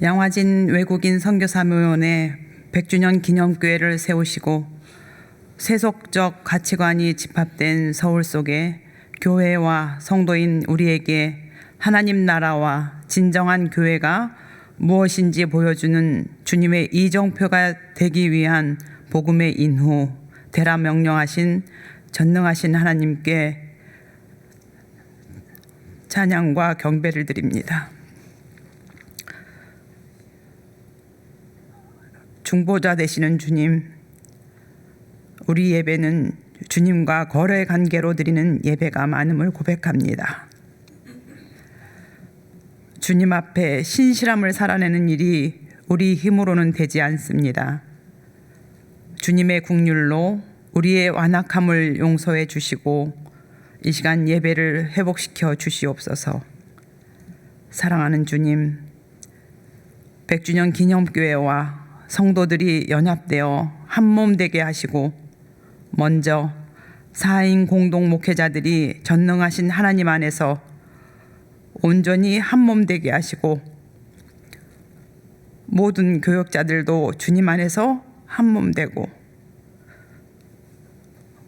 양화진 외국인 선교사무원의 100주년 기념교회를 세우시고 세속적 가치관이 집합된 서울 속에 교회와 성도인 우리에게 하나님 나라와 진정한 교회가 무엇인지 보여주는 주님의 이정표가 되기 위한 복음의 인후 대라 명령하신 전능하신 하나님께 찬양과 경배를 드립니다. 중보자 되시는 주님, 우리 예배는 주님과 거래 관계로 드리는 예배가 많음을 고백합니다. 주님 앞에 신실함을 살아내는 일이 우리 힘으로는 되지 않습니다. 주님의 긍휼로 우리의 완악함을 용서해 주시고 이 시간 예배를 회복시켜 주시옵소서. 사랑하는 주님, 100주년 기념교회와 성도들이 연합되어 한몸 되게 하시고 먼저 4인 공동 목회자들이 전능하신 하나님 안에서 온전히 한몸 되게 하시고 모든 교역자들도 주님 안에서 한몸 되고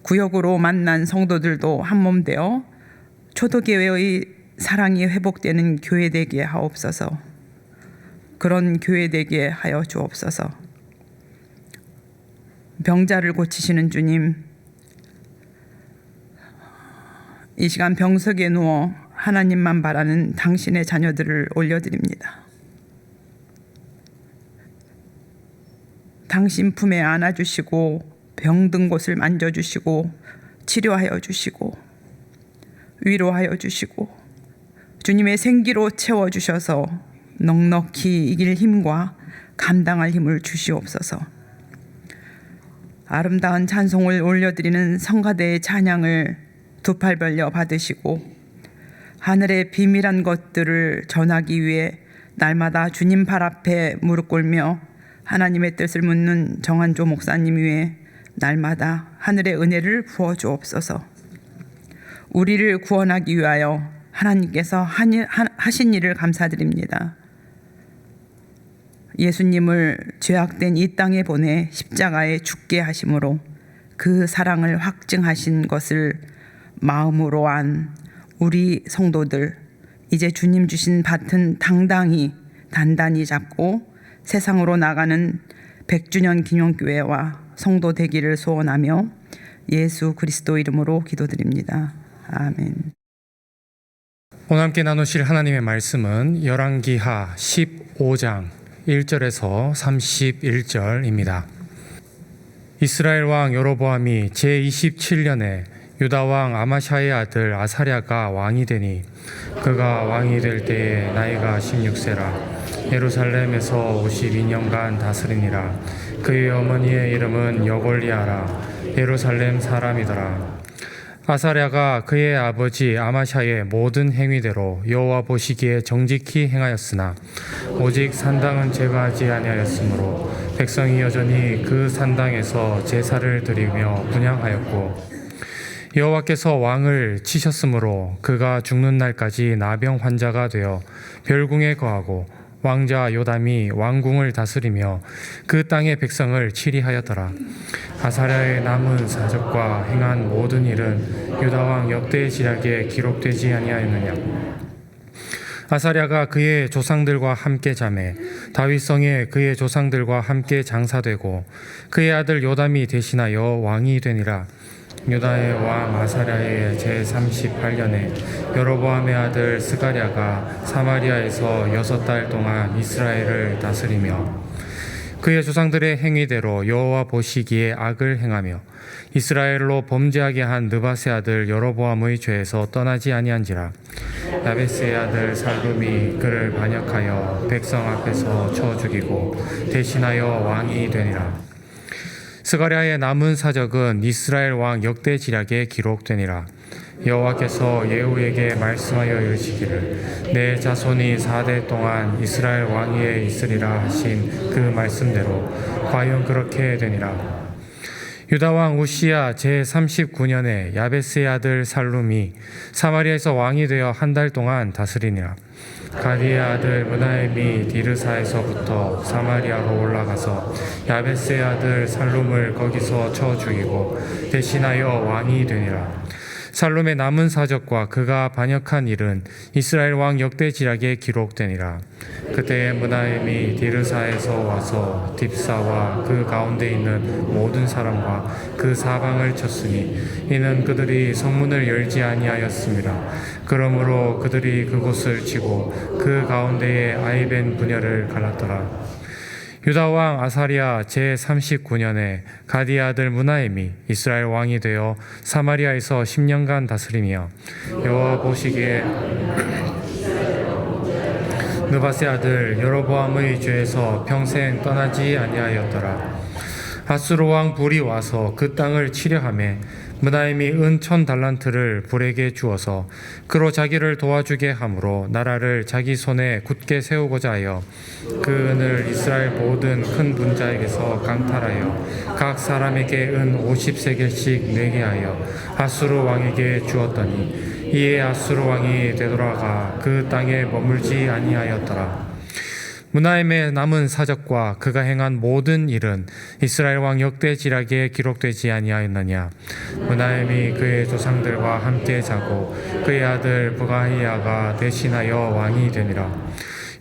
구역으로 만난 성도들도 한몸 되어 초대교회의 사랑이 회복되는 교회 되게 하옵소서. 그런 교회 되게 하여 주옵소서. 병자를 고치시는 주님, 이 시간 병석에 누워 하나님만 바라는 당신의 자녀들을 올려드립니다. 당신 품에 안아주시고 병든 곳을 만져주시고 치료하여 주시고 위로하여 주시고 주님의 생기로 채워주셔서 넉넉히 이길 힘과 감당할 힘을 주시옵소서. 아름다운 찬송을 올려드리는 성가대의 찬양을 두 팔 벌려 받으시고 하늘의 비밀한 것들을 전하기 위해 날마다 주님 발 앞에 무릎 꿇며 하나님의 뜻을 묻는 정한조 목사님 위해 날마다 하늘의 은혜를 부어 주옵소서. 우리를 구원하기 위하여 하나님께서 하신 일을 감사드립니다. 예수님을 죄악된 이 땅에 보내 십자가에 죽게 하심으로 그 사랑을 확증하신 것을 마음으로 안 우리 성도들, 이제 주님 주신 밭은 당당히 단단히 잡고 세상으로 나가는 100주년 기념교회와 성도 되기를 소원하며 예수 그리스도 이름으로 기도드립니다. 아멘. 오늘 함께 나누실 하나님의 말씀은 열왕기하 15장 1절에서 31절입니다. 이스라엘 왕 여로보암이 제27년에 유다 왕 아마샤의 아들 아사랴가 왕이 되니 그가 왕이 될 때에 나이가 16세라 예루살렘에서 52년간 다스리니라. 그의 어머니의 이름은 여골리아라 예루살렘 사람이더라. 아사랴가 그의 아버지 아마샤의 모든 행위대로 여호와 보시기에 정직히 행하였으나 오직 산당은 제거하지 아니하였으므로 백성이 여전히 그 산당에서 제사를 드리며 분향하였고 여호와께서 왕을 치셨으므로 그가 죽는 날까지 나병 환자가 되어 별궁에 거하고 왕자 요담이 왕궁을 다스리며 그 땅의 백성을 치리하였더라. 아사랴의 남은 사적과 행한 모든 일은 유다 왕 역대 지략에 기록되지 아니하였느냐. 아사랴가 그의 조상들과 함께 자매 다윗성에 그의 조상들과 함께 장사되고 그의 아들 요담이 대신하여 왕이 되니라. 유다의 왕 아사랴의 제38년에 여로보암의 아들 스가랴가 사마리아에서 6달 동안 이스라엘을 다스리며 그의 조상들의 행위대로 여호와 보시기에 악을 행하며 이스라엘로 범죄하게 한 느밧의 아들 여로보암의 죄에서 떠나지 아니한지라. 야베스의 아들 살룸이 그를 반역하여 백성 앞에서 쳐 죽이고 대신하여 왕이 되니라. 스가랴의 남은 사적은 이스라엘 왕 역대 지략에 기록되니라. 여호와께서 예후에게 말씀하여 이르시기를 내 자손이 4대 동안 이스라엘 왕위에 있으리라 하신 그 말씀대로 과연 그렇게 되니라. 유다 왕 우시야 제39년에 야베스의 아들 살룸이 사마리아에서 왕이 되어 한 달 동안 다스리니라. 가디의 아들 므나엠이 디르사에서부터 사마리아로 올라가서 야베스의 아들 살룸을 거기서 쳐 죽이고 대신하여 왕이 되니라. 살룸의 남은 사적과 그가 반역한 일은 이스라엘 왕 역대지략에 기록되니라. 그때 므나엠이 디르사에서 와서 딥사와 그 가운데 있는 모든 사람과 그 사방을 쳤으니 이는 그들이 성문을 열지 아니하였습니다. 그러므로 그들이 그곳을 치고 그 가운데에 아이벤 분야를 갈랐더라. 유다 왕 아사랴 제39년에 가디의 아들 므나엠이 이스라엘 왕이 되어 사마리아에서 10년간 다스리며 여호와 보시기에 느밧의 아들 여로보암의 죄에서 평생 떠나지 아니하였더라. 아수르 왕 불이 와서 그 땅을 치려하매 므나엠이 은 1000달란트를 불에게 주어서 그로 자기를 도와주게 함으로 나라를 자기 손에 굳게 세우고자 하여 그 은을 이스라엘 모든 큰 분자에게서 강탈하여 각 사람에게 은 50세겔씩 내게 하여 아수르 왕에게 주었더니 이에 아수르 왕이 되돌아가 그 땅에 머물지 아니하였더라. 므나엠의 남은 사적과 그가 행한 모든 일은 이스라엘 왕 역대지략에 기록되지 아니하였느냐. 므나엠이 그의 조상들과 함께 자고 그의 아들 부가히야가 대신하여 왕이 되니라.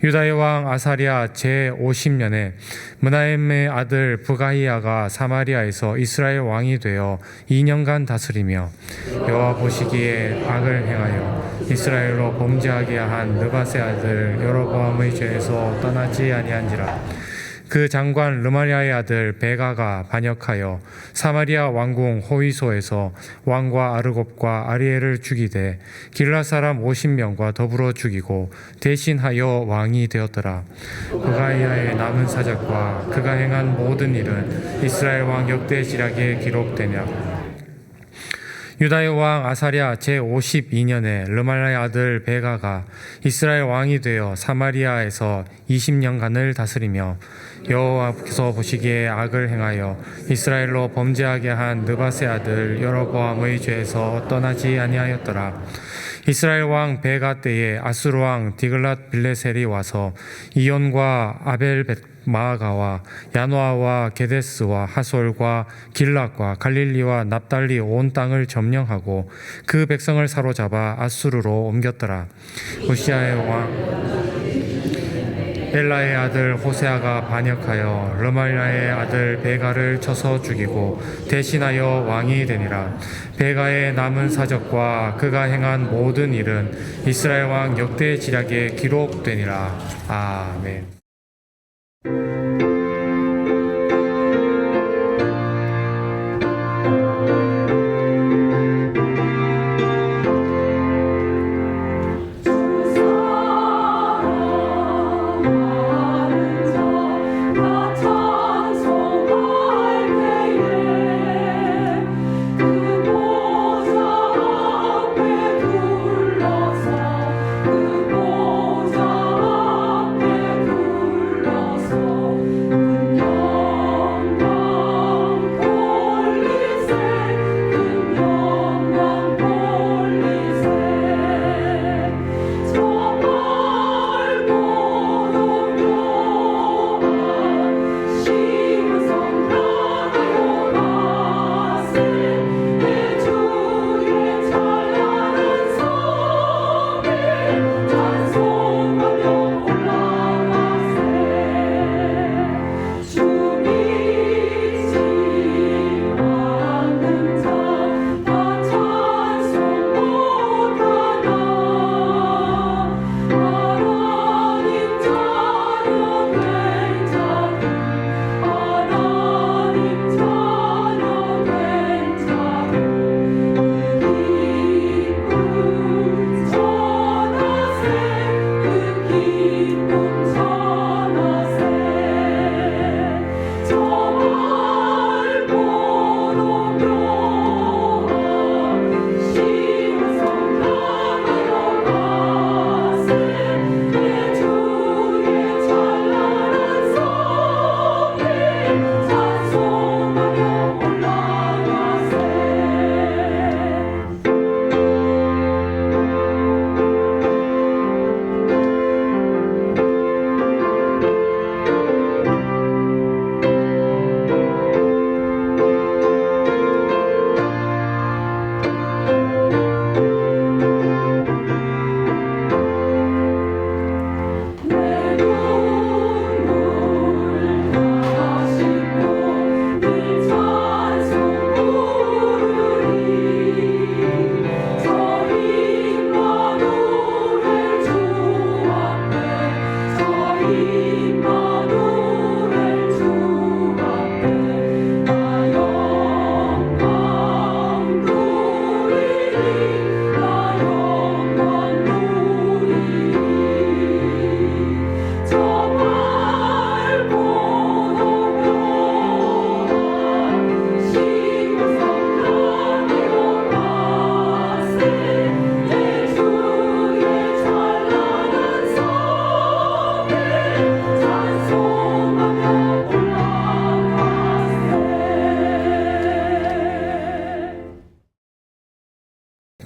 유다의 왕 아사랴 제50년에 므나엠의 아들 부가히야가 사마리아에서 이스라엘 왕이 되어 2년간 다스리며 여호와 보시기에 악을 행하여 이스라엘로 범죄하게 한 느밧의 아들 여로보암의 죄에서 떠나지 아니한지라. 그 장관 르말야의 아들 베가가 반역하여 사마리아 왕궁 호위소에서 왕과 아르곱과 아리엘을 죽이되 길라 사람 50명과 더불어 죽이고 대신하여 왕이 되었더라. 부가히야의 남은 사적과 그가 행한 모든 일은 이스라엘 왕 역대지략에 기록되냐. 유다의 왕 아사랴 제52년에 르말라의 아들 베가가 이스라엘 왕이 되어 사마리아에서 20년간을 다스리며 여호와께서 보시기에 악을 행하여 이스라엘로 범죄하게 한 느밧의 아들 여로보암의 죄에서 떠나지 아니하였더라. 이스라엘 왕 베가 때에 아수르 왕 디글랏 빌레셀이 와서 이온과 아벨 마아가와 야노아와 게데스와 하솔과 길락과 갈릴리와 납달리 온 땅을 점령하고 그 백성을 사로잡아 아수르로 옮겼더라. 우시아의 왕 엘라의 아들 호세아가 반역하여 르말야의 아들 베가를 쳐서 죽이고 대신하여 왕이 되니라. 베가의 남은 사적과 그가 행한 모든 일은 이스라엘 왕 역대지략에 기록되니라. 아멘.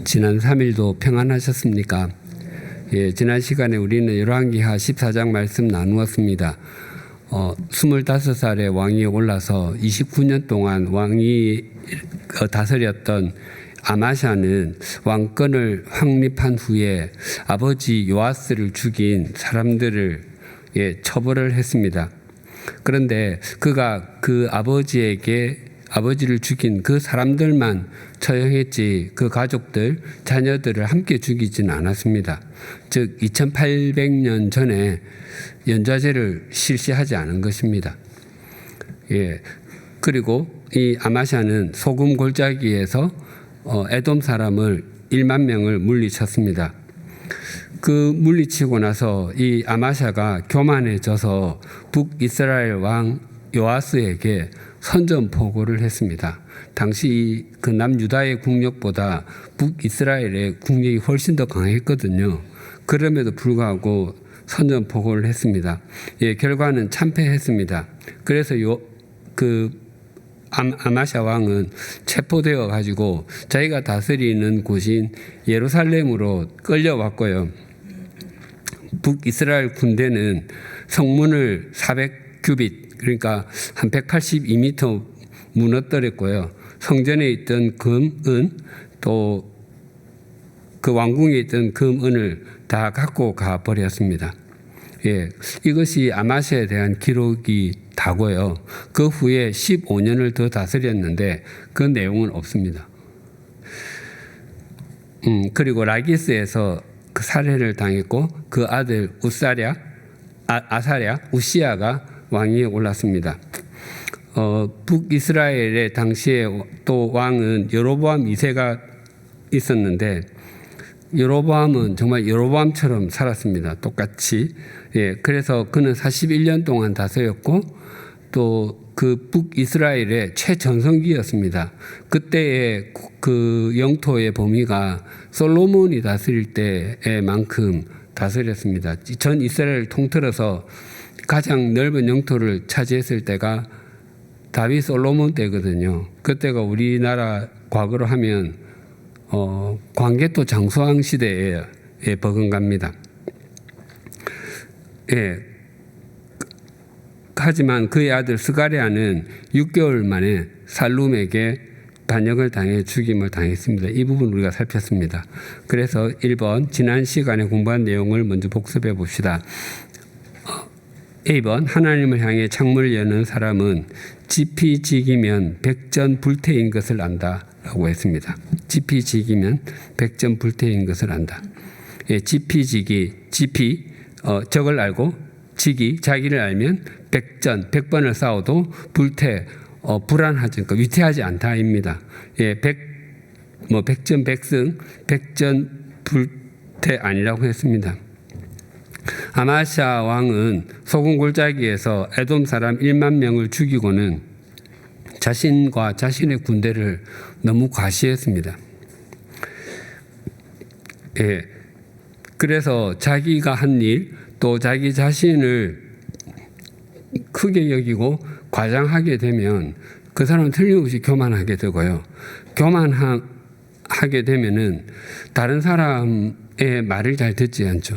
지난 3일도 평안하셨습니까? 예, 지난 시간에 우리는 열왕기하 14장 말씀 나누었습니다. 25살에 왕위에 올라서 29년 동안 왕이 다스렸던 아마샤는 왕권을 확립한 후에 아버지 요아스를 죽인 사람들을 처벌을 했습니다. 그런데 그가 그 아버지를 죽인 그 사람들만 처형했지 그 가족들, 자녀들을 함께 죽이지는 않았습니다. 즉 2800년 전에 연좌제를 실시하지 않은 것입니다. 예. 그리고 이 아마샤는 소금 골짜기에서 에돔 사람을 1만 명을 물리쳤습니다. 그 물리치고 나서 이 아마샤가 교만해져서 북이스라엘 왕 요아스에게 선전포고를 했습니다. 당시 그 남유다의 국력보다 북이스라엘의 국력이 훨씬 더 강했거든요. 그럼에도 불구하고 선전포고를 했습니다. 예, 결과는 참패했습니다. 그래서 아마샤 왕은 체포되어 가지고 자기가 다스리는 곳인 예루살렘으로 끌려왔고요. 북이스라엘 군대는 성문을 400규빗 그러니까 한 182m 무너뜨렸고요. 성전에 있던 금, 은 또 그 왕궁에 있던 금, 은을 다 갖고 가 버렸습니다. 예, 이것이 아마샤에 대한 기록이 다고요. 그 후에 15년을 더 다스렸는데 그 내용은 없습니다. 그리고 라기스에서 그 살해를 당했고 그 아들 우시야가 왕위에 올랐습니다. 북이스라엘의 당시에 또 왕은 여로보암 2세가 있었는데 여로보암은 정말 여로보암처럼 살았습니다. 똑같이. 예, 그래서 그는 41년 동안 다스렸고 또 그 북이스라엘의 최전성기였습니다. 그때의 그 영토의 범위가 솔로몬이 다스릴 때만큼 다스렸습니다. 전 이스라엘을 통틀어서 가장 넓은 영토를 차지했을 때가 다윗 솔로몬 때거든요. 그때가 우리나라 과거로 하면 광개토 장수왕 시대에 버금갑니다. 예. 하지만 그의 아들 스가랴는 6개월 만에 살룸에게 반역을 당해 죽임을 당했습니다. 이 부분 우리가 살폈습니다. 그래서 1번 지난 시간에 공부한 내용을 먼저 복습해 봅시다. A번 하나님을 향해 창문을 여는 사람은 지피지기면 백전불태인 것을 안다 라고 했습니다. 지피지기면 백전불태인 것을 안다. 예, 지피지기, 지피 적을 알고 지기, 자기를 알면 100번을 싸워도 불안하지, 그러니까 위태하지 않다입니다. 예, 백전백승, 백전불태 아니라고 했습니다. 아마샤 왕은 소금 골짜기에서 에돔 사람 1만 명을 죽이고는 자신과 자신의 군대를 너무 과시했습니다. 예, 그래서 자기가 한 일, 또 자기 자신을 크게 여기고 과장하게 되면 그 사람은 틀림없이 교만하게 되고요. 교만하게 되면은 다른 사람의 말을 잘 듣지 않죠.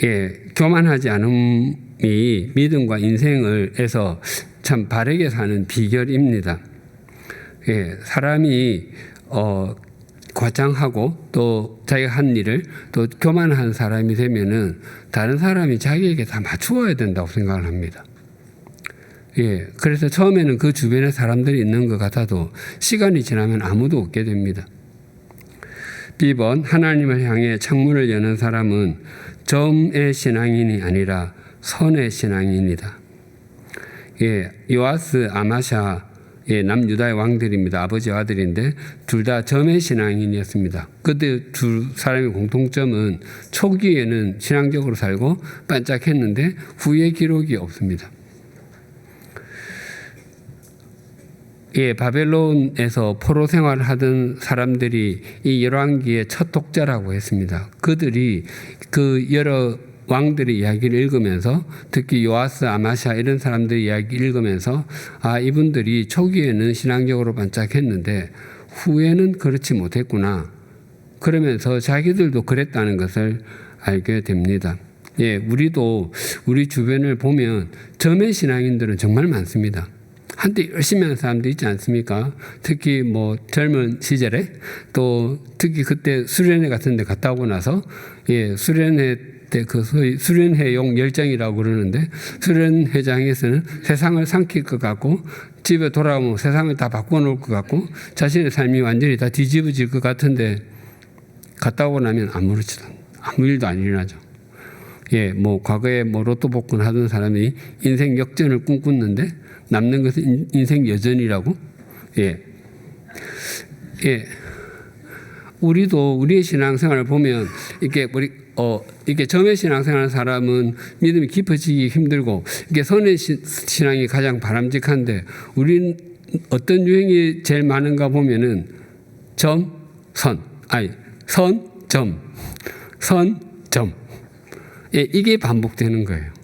예, 교만하지 않음이 믿음과 인생에서 참 바르게 사는 비결입니다. 예, 사람이 과장하고 또 자기가 한 일을 또 교만한 사람이 되면은 다른 사람이 자기에게 다 맞추어야 된다고 생각을 합니다. 예, 그래서 처음에는 그 주변에 사람들이 있는 것 같아도 시간이 지나면 아무도 없게 됩니다. B번 하나님을 향해 창문을 여는 사람은 점의 신앙인이 아니라 선의 신앙인이다. 예, 요아스, 아마샤 남유다의 왕들입니다. 아버지와 아들인데 둘 다 점의 신앙인이었습니다. 그때 두 사람의 공통점은 초기에는 신앙적으로 살고 반짝했는데 후에 기록이 없습니다. 예, 바벨론에서 포로 생활을 하던 사람들이 이 열왕기의 첫 독자라고 했습니다. 그들이 그 여러 왕들의 이야기를 읽으면서 특히 요아스, 아마샤 이런 사람들의 이야기를 읽으면서 이분들이 초기에는 신앙적으로 반짝했는데 후에는 그렇지 못했구나. 그러면서 자기들도 그랬다는 것을 알게 됩니다. 예, 우리도 우리 주변을 보면 점의 신앙인들은 정말 많습니다. 한때 열심히 하는 사람도 있지 않습니까? 특히 뭐 젊은 시절에 또 특히 그때 수련회 같은 데 갔다 오고 나서 예, 수련회 때 그 소위 수련회용 열정이라고 그러는데 수련회장에서는 세상을 삼킬 것 같고 집에 돌아오면 세상을 다 바꿔 놓을 것 같고 자신의 삶이 완전히 다 뒤집어질 것 같은데 갔다 오고 나면 아무렇지도 아무 일도 안 일어나죠. 예, 뭐 과거에 뭐 로또 복권 하던 사람이 인생 역전을 꿈꿨는데 남는 것은 인생 여전이라고. 예, 예. 우리도 우리의 신앙생활을 보면 이게 이게 점의 신앙생활하는 사람은 믿음이 깊어지기 힘들고 이게 선의 신앙이 가장 바람직한데 우리는 어떤 유행이 제일 많은가 보면은 점, 선, 점, 선, 점. 예, 이게 반복되는 거예요.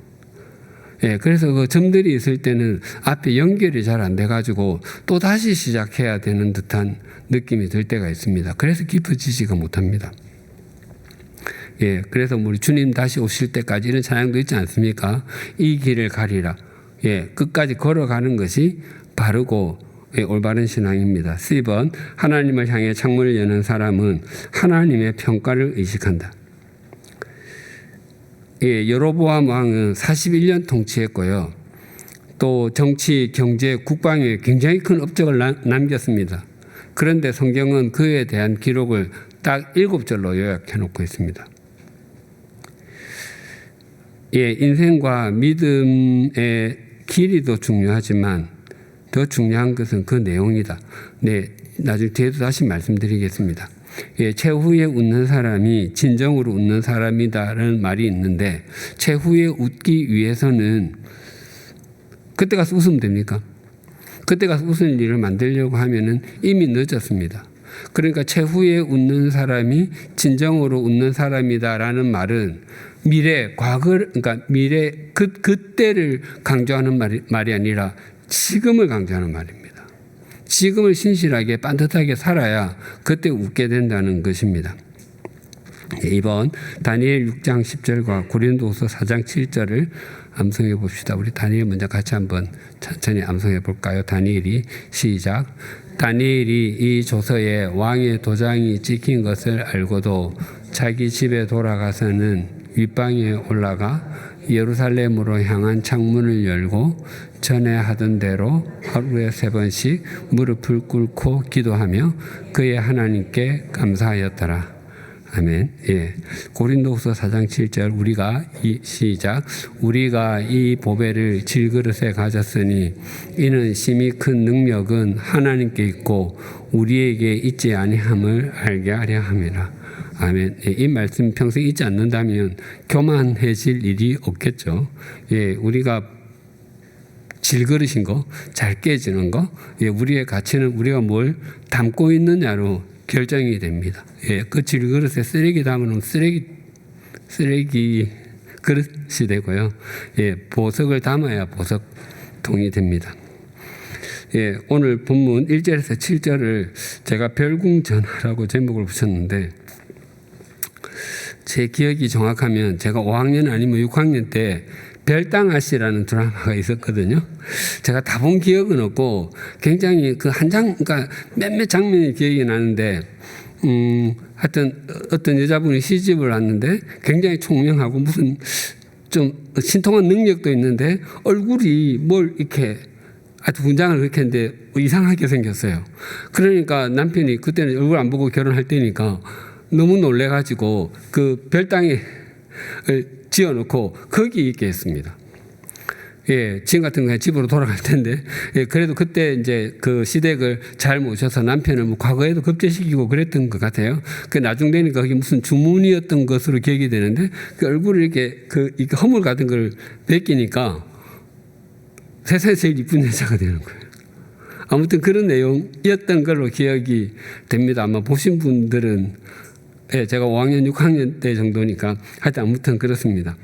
예, 그래서 그 점들이 있을 때는 앞에 연결이 잘 안 돼가지고 또 다시 시작해야 되는 듯한 느낌이 들 때가 있습니다. 그래서 깊어지지가 못합니다. 예, 그래서 우리 주님 다시 오실 때까지 이런 찬양도 있지 않습니까? 이 길을 가리라. 예, 끝까지 걸어가는 것이 바르고 예, 올바른 신앙입니다. 10번 하나님을 향해 창문을 여는 사람은 하나님의 평가를 의식한다. 예, 여로보암 왕은 41년 통치했고요. 또 정치, 경제, 국방에 굉장히 큰 업적을 남겼습니다. 그런데 성경은 그에 대한 기록을 딱 7절로 요약해 놓고 있습니다. 예, 인생과 믿음의 길이도 중요하지만 더 중요한 것은 그 내용이다. 네, 나중에 뒤에도 다시 말씀드리겠습니다. 예, 최후에 웃는 사람이 진정으로 웃는 사람이다라는 말이 있는데 최후에 웃기 위해서는 그때 가서 웃으면 됩니까? 그때 가서 웃을 일을 만들려고 하면은 이미 늦었습니다. 그러니까 최후에 웃는 사람이 진정으로 웃는 사람이다라는 말은 미래, 과거, 그러니까 미래 그때를 강조하는 말이 아니라 지금을 강조하는 말입니다. 지금을 신실하게 반듯하게 살아야 그때 웃게 된다는 것입니다. 2번 다니엘 6장 10절과 고린도후서 4장 7절을 암송해 봅시다. 우리 다니엘 먼저 같이 한번 천천히 암송해 볼까요? 다니엘이 시작. 다니엘이 이 조서에 왕의 도장이 찍힌 것을 알고도 자기 집에 돌아가서는 윗방에 올라가 예루살렘으로 향한 창문을 열고 전에 하던 대로 하루에 3번씩 무릎을 꿇고 기도하며 그의 하나님께 감사하였더라. 아멘. 예. 고린도후서 4장 7절 우리가 이 보배를 질그릇에 가졌으니 이는 심히 큰 능력은 하나님께 있고 우리에게 있지 아니함을 알게 하려 함이라. 아멘. 예, 이 말씀 평생 잊지 않는다면 교만해질 일이 없겠죠. 예, 우리가 질그릇인 거, 잘 깨지는 거, 예, 우리의 가치는 우리가 뭘 담고 있느냐로 결정이 됩니다. 예, 그 질그릇에 쓰레기 담으면 쓰레기 그릇이 되고요. 예, 보석을 담아야 보석통이 됩니다. 예, 오늘 본문 1절에서 7절을 제가 별궁전화라고 제목을 붙였는데 제 기억이 정확하면 제가 5학년 아니면 6학년 때 별당아씨라는 드라마가 있었거든요. 제가 다 본 기억은 없고 굉장히 그 한 장, 그러니까 몇몇 장면이 기억이 나는데, 하여튼 어떤 여자분이 시집을 왔는데 굉장히 총명하고 무슨 좀 신통한 능력도 있는데 얼굴이 뭘 이렇게 아주 분장을 그렇게 했는데 이상하게 생겼어요. 그러니까 남편이 그때는 얼굴 안 보고 결혼할 때니까 너무 놀래가지고 그 별당에 지어놓고 거기 있게 했습니다. 예, 지금 같은 경우에 집으로 돌아갈 텐데, 예, 그래도 그때 이제 그 시댁을 잘 모셔서 남편을 뭐 과거에도 급제시키고 그랬던 것 같아요. 그 나중 되니까 그게 무슨 주문이었던 것으로 기억이 되는데, 그 얼굴을 이렇게 이렇게 허물 같은 걸 벗기니까 세상에 제일 이쁜 여자가 되는 거예요. 아무튼 그런 내용이었던 걸로 기억이 됩니다. 아마 보신 분들은 예, 제가 5학년, 6학년 때 정도니까 하여튼 아무튼 그렇습니다.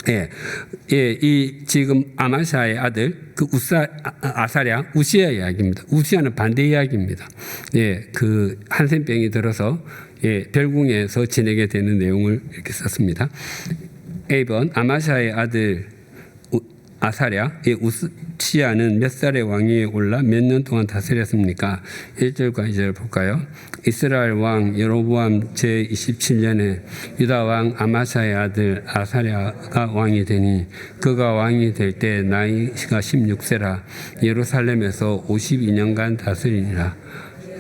이 지금 아마샤의 아들 그 아사랴 우시아 이야기입니다. 우시아는 반대 이야기입니다. 그 한센병이 들어서 별궁에서 지내게 되는 내용을 이렇게 썼습니다. A번 아마샤의 아들 아사랴 우시아는 몇 살의 왕위에 올라 몇 년 동안 다스렸습니까? 1절과 2절 볼까요? 이스라엘 왕 여로보암 제27년에 유다 왕 아마샤의 아들 아사랴가 왕이 되니 그가 왕이 될 때 나이가 16세라 예루살렘에서 52년간 다스리니라.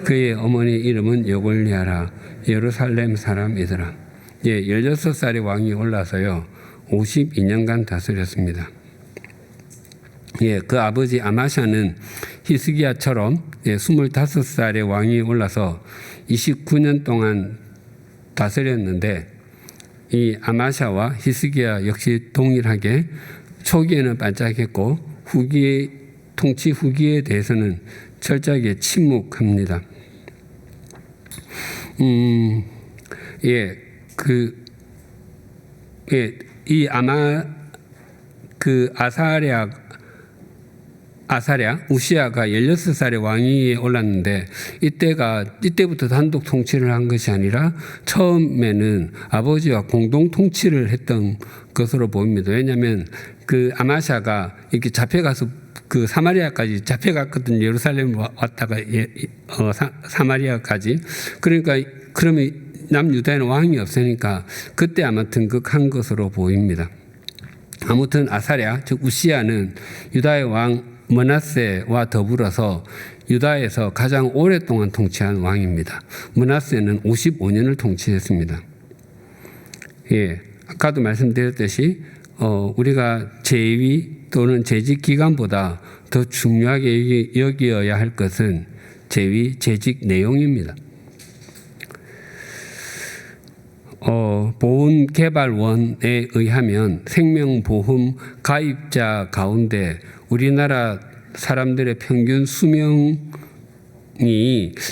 그의 어머니 이름은 여골리아라. 예루살렘 사람이더라. 16살의 왕이 올라서요 52년간 다스렸습니다. 그 아버지 아마샤는 히스기야처럼 25살의 왕이 올라서 29년 동안 다스렸는데 이 아마샤와 히스기야 역시 동일하게 초기에는 반짝했고 통치 후기에 대해서는 철저하게 침묵합니다. 이 아사랴 우시아가 16살의 왕위에 올랐는데 이때부터 단독 통치를 한 것이 아니라 처음에는 아버지와 공동 통치를 했던 것으로 보입니다. 왜냐하면 그 아마샤가 이렇게 잡혀가서 그 사마리아까지 잡혀갔거든. 예루살렘 왔다가 사마리아까지. 그러니까 그러면 남유다에는 왕이 없으니까 그때 아마 등극한 것으로 보입니다. 아무튼 아사랴 즉 우시아는 유다의 왕 므낫세와 더불어서 유다에서 가장 오랫동안 통치한 왕입니다. 므낫세는 55년을 통치했습니다. 아까도 말씀드렸듯이 우리가 재위 또는 재직 기간보다 더 중요하게 여겨야 할 것은 재위 재직 내용입니다. 보훈개발원에 의하면 생명보험 가입자 가운데 우리나라 사람들의 평균 수명이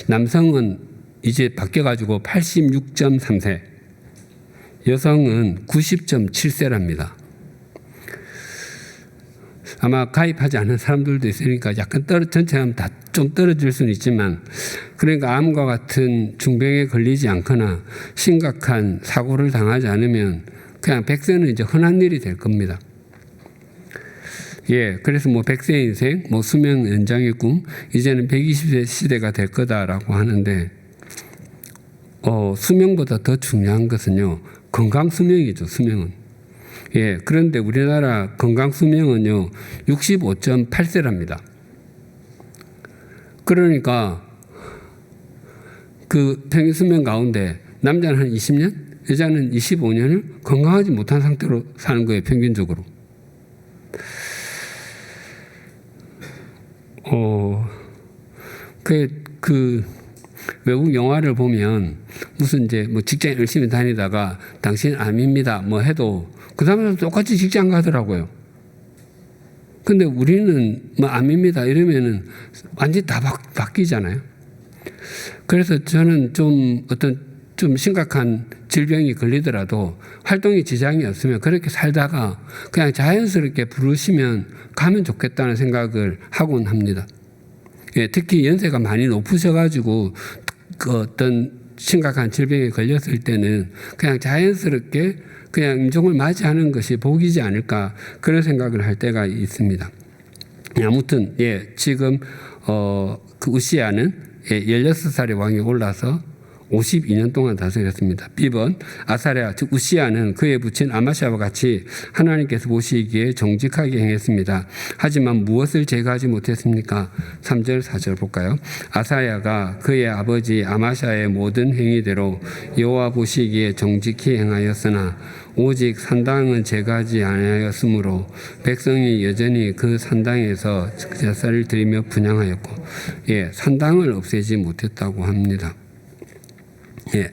남성은 이제 바뀌어가지고 86.3세, 여성은 90.7세랍니다. 아마 가입하지 않은 사람들도 있으니까 약간 전체 하면 다 좀 떨어질 수는 있지만, 그러니까 암과 같은 중병에 걸리지 않거나 심각한 사고를 당하지 않으면 그냥 100세는 이제 흔한 일이 될 겁니다. 그래서 100세 인생, 수명 연장의 꿈, 이제는 120세 시대가 될 거다라고 하는데, 수명보다 더 중요한 것은요, 건강 수명이죠, 수명은. 그런데 우리나라 건강 수명은요, 65.8세랍니다. 그러니까 그 평균 수명 가운데 남자는 한 20년, 여자는 25년을 건강하지 못한 상태로 사는 거예요, 평균적으로. 그 외국 영화를 보면 무슨 이제 직장 열심히 다니다가 당신 암입니다 해도 그 사람은 똑같이 직장 가더라고요. 근데 우리는 암입니다 이러면은 완전히 다 바뀌잖아요. 그래서 저는 좀 심각한 질병이 걸리더라도 활동에 지장이 없으면 그렇게 살다가 그냥 자연스럽게 부르시면 가면 좋겠다는 생각을 하곤 합니다. 특히 연세가 많이 높으셔가지고 그 어떤 심각한 질병에 걸렸을 때는 그냥 자연스럽게 그냥 임종을 맞이하는 것이 복이지 않을까, 그런 생각을 할 때가 있습니다. 아무튼 지금 그 우시아는 16살의 왕이 올라서 52년 동안 다스렸습니다. B번 아사랴 즉 우시아는 그의 부친 아마샤와 같이 하나님께서 보시기에 정직하게 행했습니다. 하지만 무엇을 제거하지 못했습니까? 3절 4절 볼까요? 아사랴가 그의 아버지 아마샤의 모든 행위대로 여호와 보시기에 정직히 행하였으나 오직 산당은 제거하지 아니하였으므로 백성이 여전히 그 산당에서 제사를 드리며 분향하였고 산당을 없애지 못했다고 합니다. 예,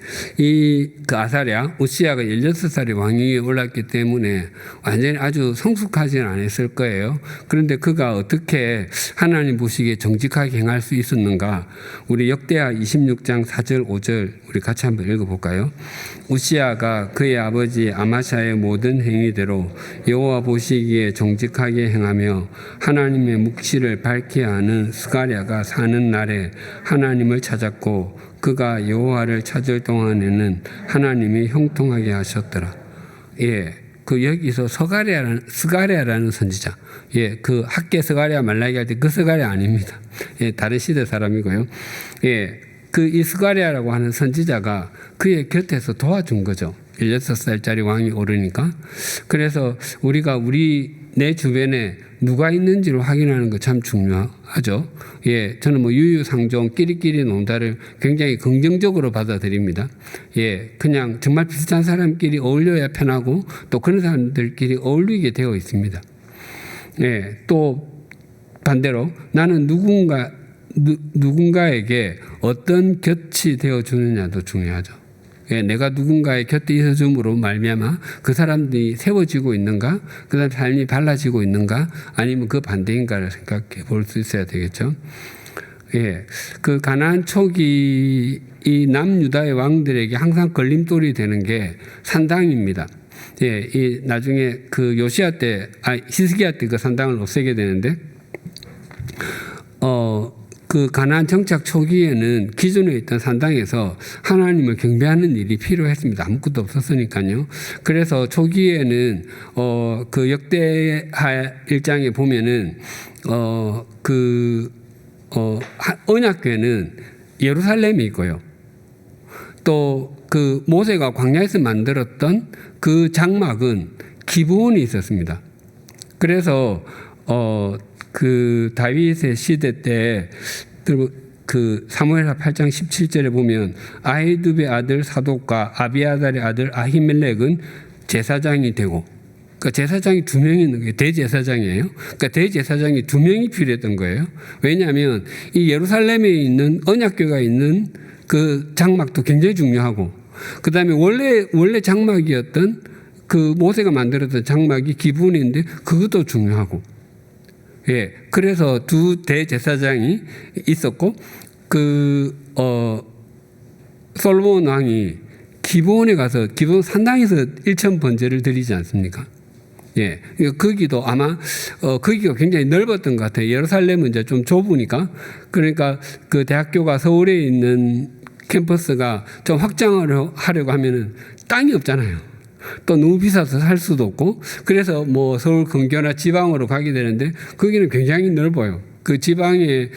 그 아사랴 우시야가 16살에 왕위에 올랐기 때문에 완전히 아주 성숙하지는 않았을 거예요. 그런데 그가 어떻게 하나님 보시기에 정직하게 행할 수 있었는가? 우리 역대하 26장 4절 5절 우리 같이 한번 읽어볼까요? 우시야가 그의 아버지 아마샤의 모든 행위대로 여호와 보시기에 정직하게 행하며 하나님의 묵시를 밝히 하는 스가랴가 사는 날에 하나님을 찾았고 그가 여호와를 찾을 동안에는 하나님이 형통하게 하셨더라. 예, 그 여기서 스가랴라는 선지자. 예, 그 학계 스가랴 말라기 할 때 그 스가랴 아닙니다. 예, 다른 시대 사람이고요. 예, 그 이 스가랴라고 하는 선지자가 그의 곁에서 도와준 거죠. 16살짜리 왕이 오르니까. 그래서 우리가 내 주변에 누가 있는지를 확인하는 거 참 중요하죠. 예, 저는 뭐 유유상종 끼리끼리 논다를 굉장히 긍정적으로 받아들입니다. 예, 그냥 정말 비슷한 사람끼리 어울려야 편하고 또 그런 사람들끼리 어울리게 되어 있습니다. 예, 또 반대로 나는 누군가에게 어떤 곁이 되어 주느냐도 중요하죠. 예, 내가 누군가의 곁에 있어줌으로 말미암아 그 사람들이 세워지고 있는가, 그 사람 삶이 달라지고 있는가, 아니면 그 반대인가를 생각해 볼 수 있어야 되겠죠. 예, 그 가나안 초기 이 남유다의 왕들에게 항상 걸림돌이 되는 게 산당입니다. 예, 이 나중에 그 히스기야 때 그 산당을 없애게 되는데, 그 가나안 정착 초기에는 기존에 있던 산당에서 하나님을 경배하는 일이 필요했습니다. 아무것도 없었으니까요. 그래서 초기에는 그 역대하 1장에 보면은 언약궤는 예루살렘에 있고요. 또 그 모세가 광야에서 만들었던 그 장막은 기브온에 있었습니다. 그래서 그 다윗의 시대 때 그 사무엘하 8장 17절에 보면 아히두베의 아들 사독과 아비아달의 아들 아히멜렉은 제사장이 되고, 그러니까 제사장이 2명이 있는 거예요. 대제사장이에요. 그러니까 대제사장이 2명이 필요했던 거예요. 왜냐하면 이 예루살렘에 있는 언약궤가 있는 그 장막도 굉장히 중요하고, 그 다음에 원래 장막이었던 그 모세가 만들었던 장막이 기브온인데 그것도 중요하고. 예, 그래서 2 대제사장이 있었고, 솔로몬 왕이 기브온에 가서 기브온 산당에서 1천 번제를 드리지 않습니까? 예, 거기도 아마 거기가 굉장히 넓었던 것 같아요. 예루살렘은 이제 좀 좁으니까. 그러니까 그 대학교가 서울에 있는 캠퍼스가 좀 확장을 하려고 하면은 땅이 없잖아요. 또 너무 비싸서 살 수도 없고, 그래서 뭐 서울 근교나 지방으로 가게 되는데 거기는 굉장히 넓어요. 그 지방에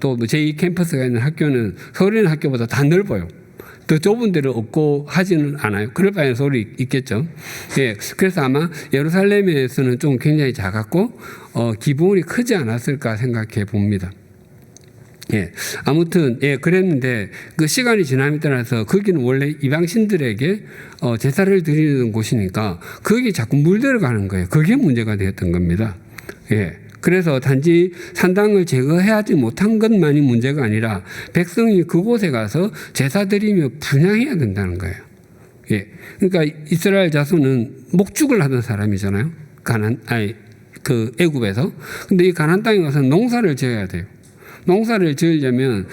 또 제2 캠퍼스가 있는 학교는 서울에 있는 학교보다 다 넓어요. 더 좁은 데를 얻고 하지는 않아요. 그럴 바에는 서울이 있겠죠. 예, 그래서 아마 예루살렘에서는 좀 굉장히 작았고 기브온이 크지 않았을까 생각해 봅니다. 예, 아무튼 예, 그랬는데 그 시간이 지남에 따라서 거기는 원래 이방신들에게 제사를 드리는 곳이니까 거기 자꾸 물들어가는 거예요. 그게 문제가 되었던 겁니다. 예, 그래서 단지 산당을 제거하지 못한 것만이 문제가 아니라 백성이 그곳에 가서 제사 드리며 분향해야 된다는 거예요. 예, 그러니까 이스라엘 자손은 목축을 하던 사람이잖아요. 그 애굽에서. 근데 이 가나안 땅에 가서 농사를 지어야 돼요. 농사를 지으려면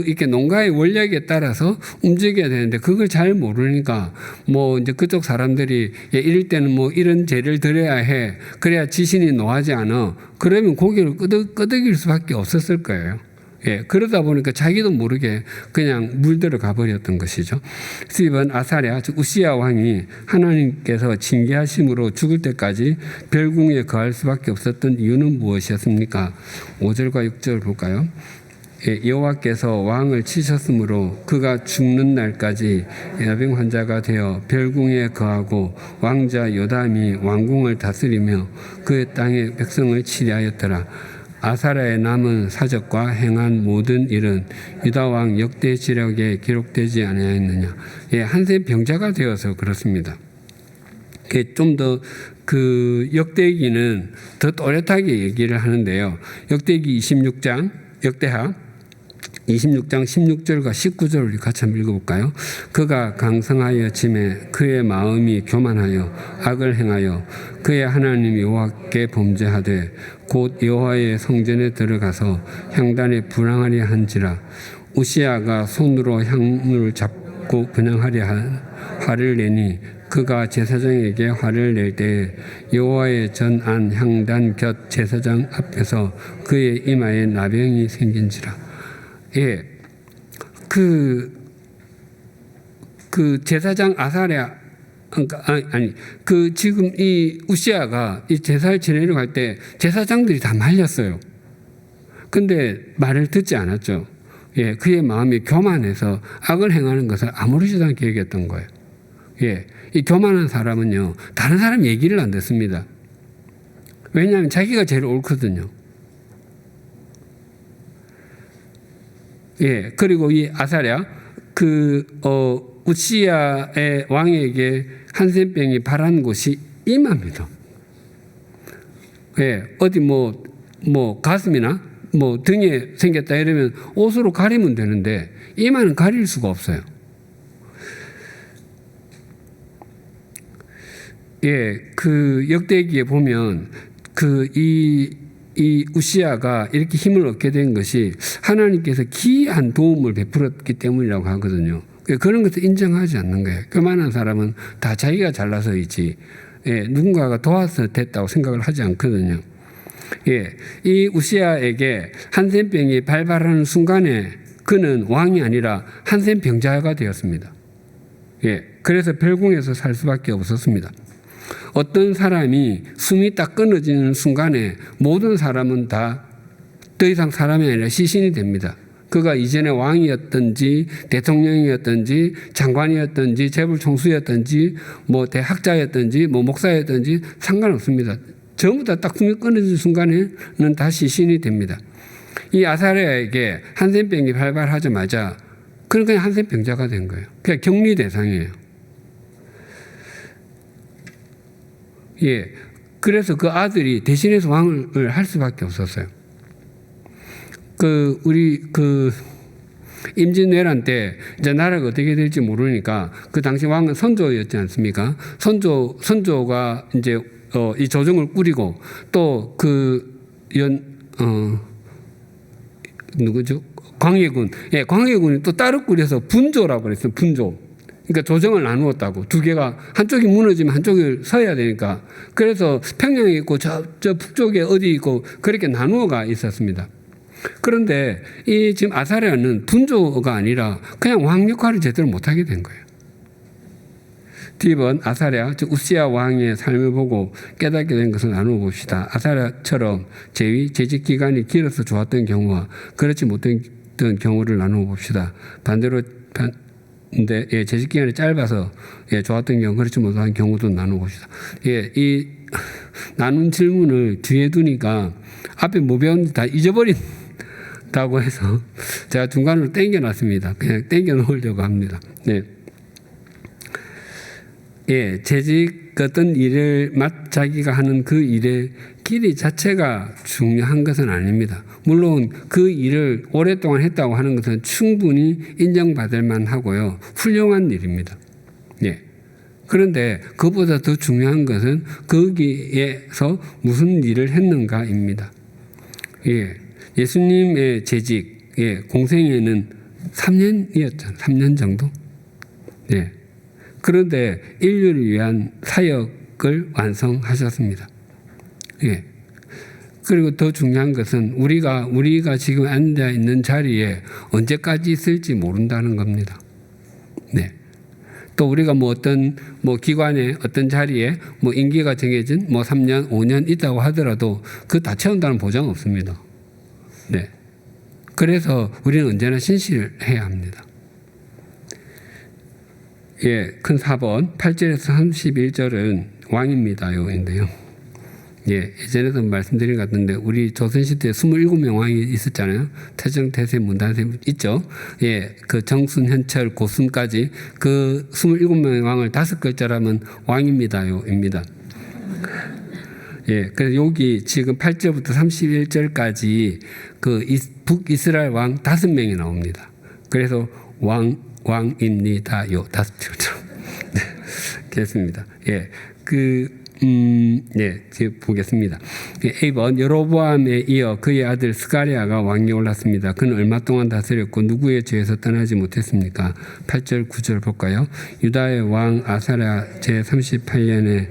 이렇게 농가의 원력에 따라서 움직여야 되는데 그걸 잘 모르니까 뭐 이제 그쪽 사람들이 이럴 때는 뭐 이런 재를 드려야 해. 그래야 지신이 노하지 않아. 그러면 고기를 끄덕일 수밖에 없었을 거예요. 예, 그러다 보니까 자기도 모르게 그냥 물들어 가버렸던 것이죠. 그래서 이번 아사랴, 즉 우시야 왕이 하나님께서 징계하심으로 죽을 때까지 별궁에 거할 수밖에 없었던 이유는 무엇이었습니까? 5절과 6절 볼까요? 예, 여호와께서 왕을 치셨으므로 그가 죽는 날까지 야병 환자가 되어 별궁에 거하고 왕자 요담이 왕궁을 다스리며 그의 땅의 백성을 치리하였더라. 아사랴의 남은 사적과 행한 모든 일은 유다 왕 역대 지력에 기록되지 아니하였느냐. 예, 한세 병자가 되어서 그렇습니다. 좀 더 그 역대기는 더 또렷하게 얘기를 하는데요. 역대기 26장 역대하 26장 16절과 19절을 같이 한번 읽어볼까요? 그가 강성하여 짐에 그의 마음이 교만하여 악을 행하여 그의 하나님 여호와께 범죄하되 곧 여호와의 성전에 들어가서 향단에 분향하려 한지라. 우시야가 손으로 향을 잡고 분향하려 화를 내니 그가 제사장에게 화를 낼 때에 여호와의 전안 향단 곁 제사장 앞에서 그의 이마에 나병이 생긴지라. 예, 그 제사장 아사랴, 그 지금 이 우시야가 이 제사를 지내려고 할 때 제사장들이 다 말렸어요. 근데 말을 듣지 않았죠. 예, 그의 마음이 교만해서 악을 행하는 것을 아무렇지도 않게 여겼던 거예요. 예, 이 교만한 사람은요, 다른 사람 얘기를 안 듣습니다. 왜냐하면 자기가 제일 옳거든요. 예, 그리고 이 아사랴, 우시야의 왕에게 한센병이 발한 곳이 이마입니다. 예, 어디 가슴이나 등에 생겼다 이러면 옷으로 가리면 되는데 이마는 가릴 수가 없어요. 예, 그 역대기에 보면 이 우시야가 이렇게 힘을 얻게 된 것이 하나님께서 기이한 도움을 베풀었기 때문이라고 하거든요. 그런 것을 인정하지 않는 거예요. 그만한 사람은 다 자기가 잘나서이지, 예, 누군가가 도와서 됐다고 생각을 하지 않거든요. 예, 이 우시야에게 한센병이 발발하는 순간에 그는 왕이 아니라 한센병자가 되었습니다. 예, 그래서 별궁에서 살 수밖에 없었습니다. 어떤 사람이 숨이 딱 끊어지는 순간에 모든 사람은 다 더 이상 사람이 아니라 시신이 됩니다. 그가 이전에 왕이었든지 대통령이었든지 장관이었든지 재벌 총수였든지 대학자였든지 목사였든지 상관없습니다. 전부 다 딱 숨이 끊어지는 순간에는 다 시신이 됩니다. 이 아사랴에게 한센병이 발발하자마자 그는 그냥 한센병자가 된 거예요. 그냥 격리 대상이에요. 예, 그래서 그 아들이 대신해서 왕을 할 수밖에 없었어요. 우리 임진왜란 때 이제 나라가 어떻게 될지 모르니까 그 당시 왕은 선조였지 않습니까? 선조가 이제 이 조정을 꾸리고 또 누구죠? 광해군. 예, 광해군이 또 따로 꾸려서 분조라고 그랬어요. 분조. 그러니까 조정을 나누었다고. 두 개가 한쪽이 무너지면 한쪽을 서야 되니까. 그래서 평양에 있고 저 북쪽에 어디 있고 그렇게 나누어가 있었습니다. 그런데 이 지금 아사랴는 분조가 아니라 그냥 왕 역할을 제대로 못하게 된 거예요. 뒷번 아사랴, 즉 우시야 왕의 삶을 보고 깨닫게 된 것을 나누어 봅시다. 아사랴처럼 재직 기간이 길어서 좋았던 경우와 그렇지 못했던 경우를 나누어 봅시다. 반대로 근데 예, 재직 기간이 짧아서 예, 좋았던 경우 그렇지 못한 경우도 나누어 봅시다. 예, 이 나눈 질문을 뒤에 두니까 앞에 뭐 배웠는지 다 잊어버린다고 해서 제가 중간으로 땡겨놨습니다. 그냥 땡겨 놓으려고 합니다. 네. 예, 재직 어떤 일을 자기가 하는 그 일의 길이 자체가 중요한 것은 아닙니다. 물론 그 일을 오랫동안 했다고 하는 것은 충분히 인정받을 만하고요. 훌륭한 일입니다. 예. 그런데 그보다 더 중요한 것은 거기에서 무슨 일을 했는가입니다. 예. 예수님의 재직, 예, 공생애는 3년이었잖아요. 3년 정도. 예. 그런데 인류를 위한 사역을 완성하셨습니다. 예. 그리고 더 중요한 것은 우리가 지금 앉아 있는 자리에 언제까지 있을지 모른다는 겁니다. 네. 또 우리가 어떤 기관에 어떤 자리에 임기가 정해진 3년, 5년 있다고 하더라도 그 다 채운다는 보장 없습니다. 네. 그래서 우리는 언제나 신실해야 합니다. 예, 큰 4번 8절에서 31절은 왕입니다요인데요. 예, 예전에도 말씀드린 것 같은데 우리 조선시대에 27명 왕이 있었잖아요. 태정, 태세, 문단세 있죠. 예, 그 정순, 현철, 고순까지 그 27명의 왕을 5글자라면 왕입니다요입니다. 예, 그래서 여기 지금 8절부터 31절까지 그 북이스라엘 왕 5명이 나옵니다. 그래서 왕입니다요. 5절. 네, 그렇습니다. 예, 네, 보겠습니다. A번 여로보암에 이어 그의 아들 스가랴가 왕위에 올랐습니다. 그는 얼마 동안 다스렸고 누구의 죄에서 떠나지 못했습니까? 8절 9절 볼까요? 유다의 왕 아사랴 제38년에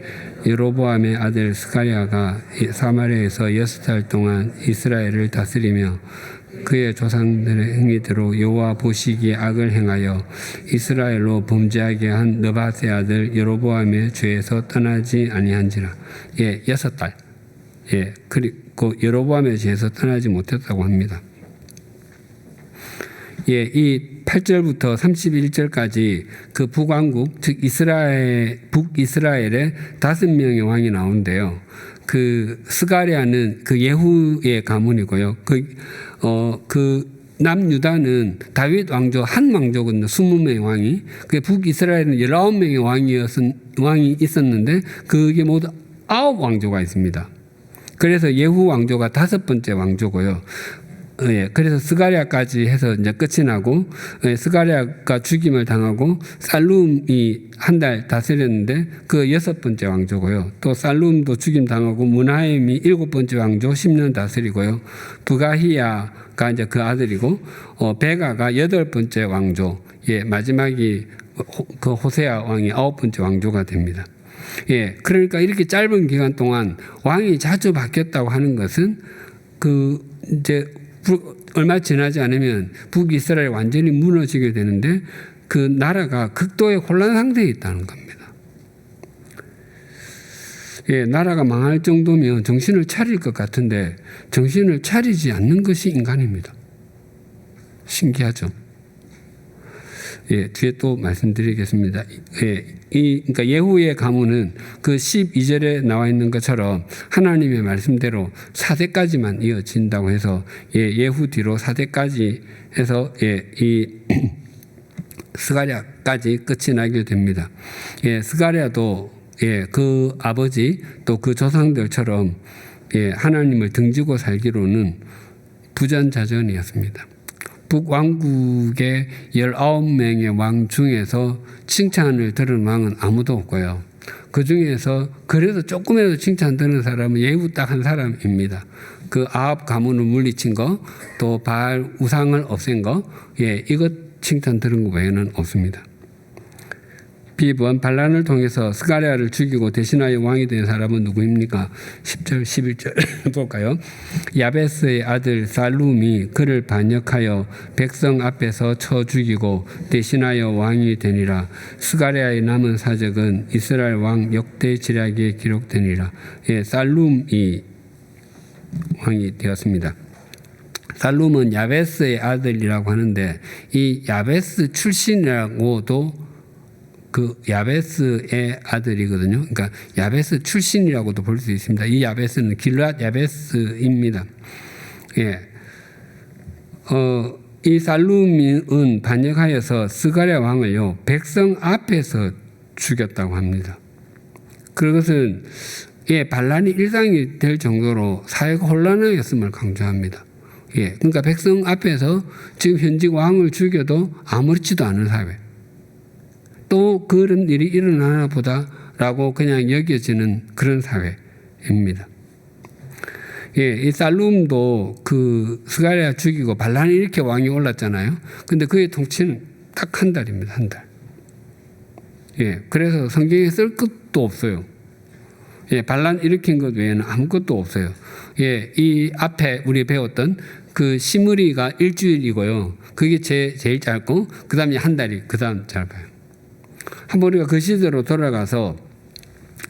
여로보암의 아들 스가랴가 사마리아에서 6달 동안 이스라엘을 다스리며 그의 조상들의 행위대로 여호와 보시기에 악을 행하여 이스라엘로 범죄하게 한 느밧의 아들 여로보암의 죄에서 떠나지 아니한지라. 예, 6달. 예, 그리고 여로보암의 죄에서 떠나지 못했다고 합니다. 예, 이 8절부터 31절까지 그 북왕국 즉 북이스라엘의 5명의 왕이 나오는데요. 그 스가랴는 그 예후의 가문이고요. 그 남유다는 다윗 왕조 한 왕조거든요. 20명의 왕이. 그 북이스라엘은 19명의 왕이 있었는데 그게 모두 9왕조가 있습니다. 그래서 예후 왕조가 5번째 왕조고요. 예, 그래서 스가랴까지 해서 이제 끝이 나고, 예, 스가랴가 죽임을 당하고 살룸이 한 달 다스렸는데 그 6번째 왕조고요. 또 살룸도 죽임 당하고 무나임이 7번째 왕조 10년 다스리고요. 부가히야가 이제 그 아들이고, 베가가 8번째 왕조, 예, 마지막이 그 호세아 왕이 9번째 왕조가 됩니다. 예, 그러니까 이렇게 짧은 기간 동안 왕이 자주 바뀌었다고 하는 것은 이제 얼마 지나지 않으면 북이스라엘이 완전히 무너지게 되는데 그 나라가 극도의 혼란 상태에 있다는 겁니다. 예, 나라가 망할 정도면 정신을 차릴 것 같은데 정신을 차리지 않는 것이 인간입니다. 신기하죠? 예, 뒤에 또 말씀드리겠습니다. 예, 그러니까 예후의 가문은 그 12절에 나와 있는 것처럼 하나님의 말씀대로 4대까지만 이어진다고 해서 예후 뒤로 4대까지 해서 이 스가랴까지 끝이 나게 됩니다. 예, 스가랴도 그 아버지 또 그 조상들처럼 하나님을 등지고 살기로는 부전자전이었습니다. 북왕국의 19명의 왕 중에서 칭찬을 들은 왕은 아무도 없고요. 그 중에서 그래도 조금이라도 칭찬 들은 사람은 예후 딱 한 사람입니다. 그 아합 가문을 물리친 거, 또 바알 우상을 없앤 거, 이것 칭찬 들은 거 외에는 없습니다. B번 반란을 통해서 스가랴를 죽이고 대신하여 왕이 된 사람은 누구입니까? 10절 11절 볼까요? 야베스의 아들 살룸이 그를 반역하여 백성 앞에서 쳐 죽이고 대신하여 왕이 되니라. 스가랴의 남은 사적은 이스라엘 왕 역대 지략에 기록되니라. 살룸이 왕이 되었습니다. 살룸은 야베스의 아들이라고 하는데 이 야베스 출신이라고도 그 야베스의 아들이거든요. 그러니까 야베스 출신이라고도 볼 수 있습니다. 이 야베스는 길앗 야베스입니다. 예. 이 살룸은 반역하여서 스가랴 왕을요 백성 앞에서 죽였다고 합니다. 그것은 반란이 일상이 될 정도로 사회가 혼란하였음을 강조합니다. 그러니까 백성 앞에서 지금 현직 왕을 죽여도 아무렇지도 않은 사회. 또 그런 일이 일어나나 보다라고 그냥 여겨지는 그런 사회입니다. 이 살룸도 그 스가랴 죽이고 반란이 이렇게 왕이 올랐잖아요. 근데 그의 통치는 딱 한 달입니다. 한 달. 그래서 성경에 쓸 것도 없어요. 반란 일으킨 것 외에는 아무것도 없어요. 이 앞에 우리 배웠던 그 시므리가 일주일이고요. 그게 제일 짧고 그 다음에 한 달이 그 다음 짧아요. 한번 우리가 그 시대로 돌아가서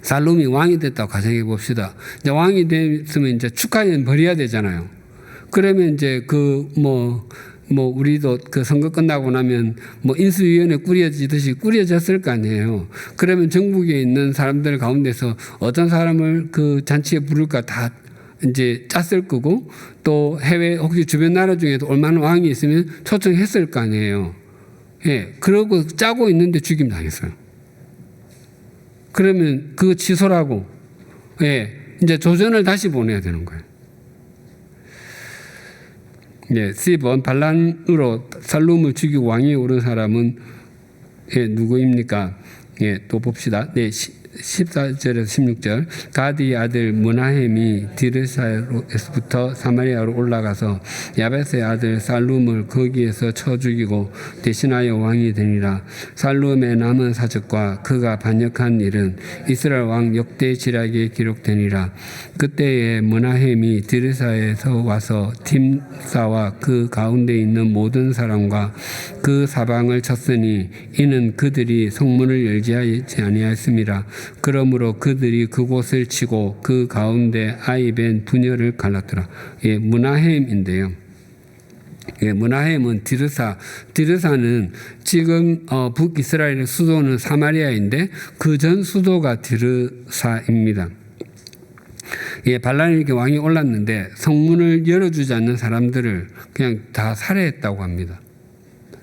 살룸이 왕이 됐다고 가정해 봅시다. 이제 왕이 됐으면 이제 축하연 벌여야 되잖아요. 그러면 이제 우리도 그 선거 끝나고 나면 인수위원회 꾸려지듯이 꾸려졌을 거 아니에요. 그러면 전국에 있는 사람들 가운데서 어떤 사람을 그 잔치에 부를까 다 이제 짰을 거고 또 해외 혹시 주변 나라 중에도 얼마나 왕이 있으면 초청했을 거 아니에요. 그러고 짜고 있는데 죽임 당했어요. 그러면 그거 취소라고, 이제 조전을 다시 보내야 되는 거예요. 예, 10번 반란으로 살룸을 죽이고 왕위에 오른 사람은 누구입니까? 예, 또 봅시다. 네, 14절에서 16절. 가디의 아들 므나헴이 디르사에서부터 사마리아로 올라가서 야베스의 아들 살룸을 거기에서 쳐 죽이고 대신하여 왕이 되니라. 살룸의 남은 사적과 그가 반역한 일은 이스라엘 왕 역대 지략에 기록되니라. 그때에 므나헴이 디르사에서 와서 팀사와 그 가운데 있는 모든 사람과 그 사방을 쳤으니 이는 그들이 성문을 열지 아니하였습니다. 그러므로 그들이 그곳을 치고 그 가운데 아이벤 분열을 갈랐더라. 예, 므나헴인데요. 예, 므나헴은 디르사는 지금 북이스라엘의 수도는 사마리아인데 그 전 수도가 디르사입니다. 예, 발란에게 왕이 올랐는데 성문을 열어주지 않는 사람들을 그냥 다 살해했다고 합니다.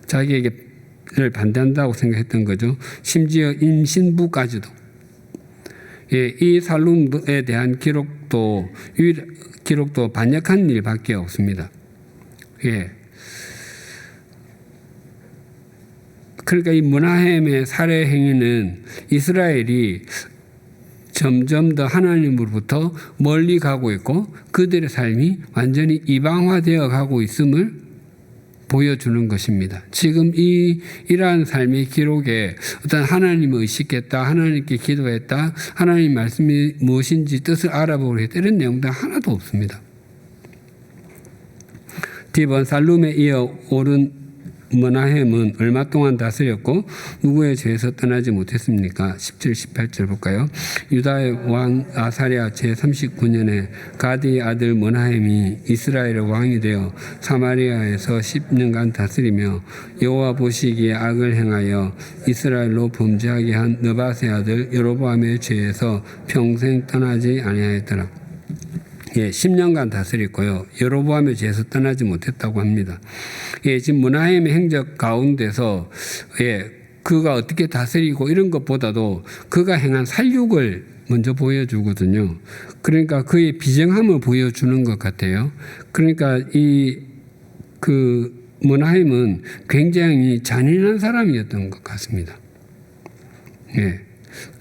자기에게를 반대한다고 생각했던 거죠. 심지어 임신부까지도. 예, 이 살룸에 대한 기록도 반역한 일밖에 없습니다. 예. 그러니까 이 므나헴의 살해 행위는 이스라엘이 점점 더 하나님으로부터 멀리 가고 있고 그들의 삶이 완전히 이방화되어 가고 있음을 보여주는 것입니다. 지금 이러한 삶의 기록에 어떤 하나님을 의식했다, 하나님께 기도했다, 하나님 말씀이 무엇인지 뜻을 알아보려 했다, 이런 내용도 하나도 없습니다. 디번 살룸에 이어 오른 므나헴은 얼마 동안 다스렸고 누구의 죄에서 떠나지 못했습니까? 17, 18절 볼까요? 유다의 왕 아사랴 제39년에 가디의 아들 므나헴이 이스라엘의 왕이 되어 사마리아에서 10년간 다스리며 여호와 보시기에 악을 행하여 이스라엘로 범죄하게 한 느밧의 아들 여로보암의 죄에서 평생 떠나지 아니하였더라. 예, 10년간 다스렸고요. 여로보암의 죄에서 떠나지 못했다고 합니다. 예, 지금 므나헴의 행적 가운데서 그가 어떻게 다스리고 이런 것보다도 그가 행한 살육을 먼저 보여주거든요. 그러니까 그의 비정함을 보여주는 것 같아요. 그러니까 므나헴은 굉장히 잔인한 사람이었던 것 같습니다. 예.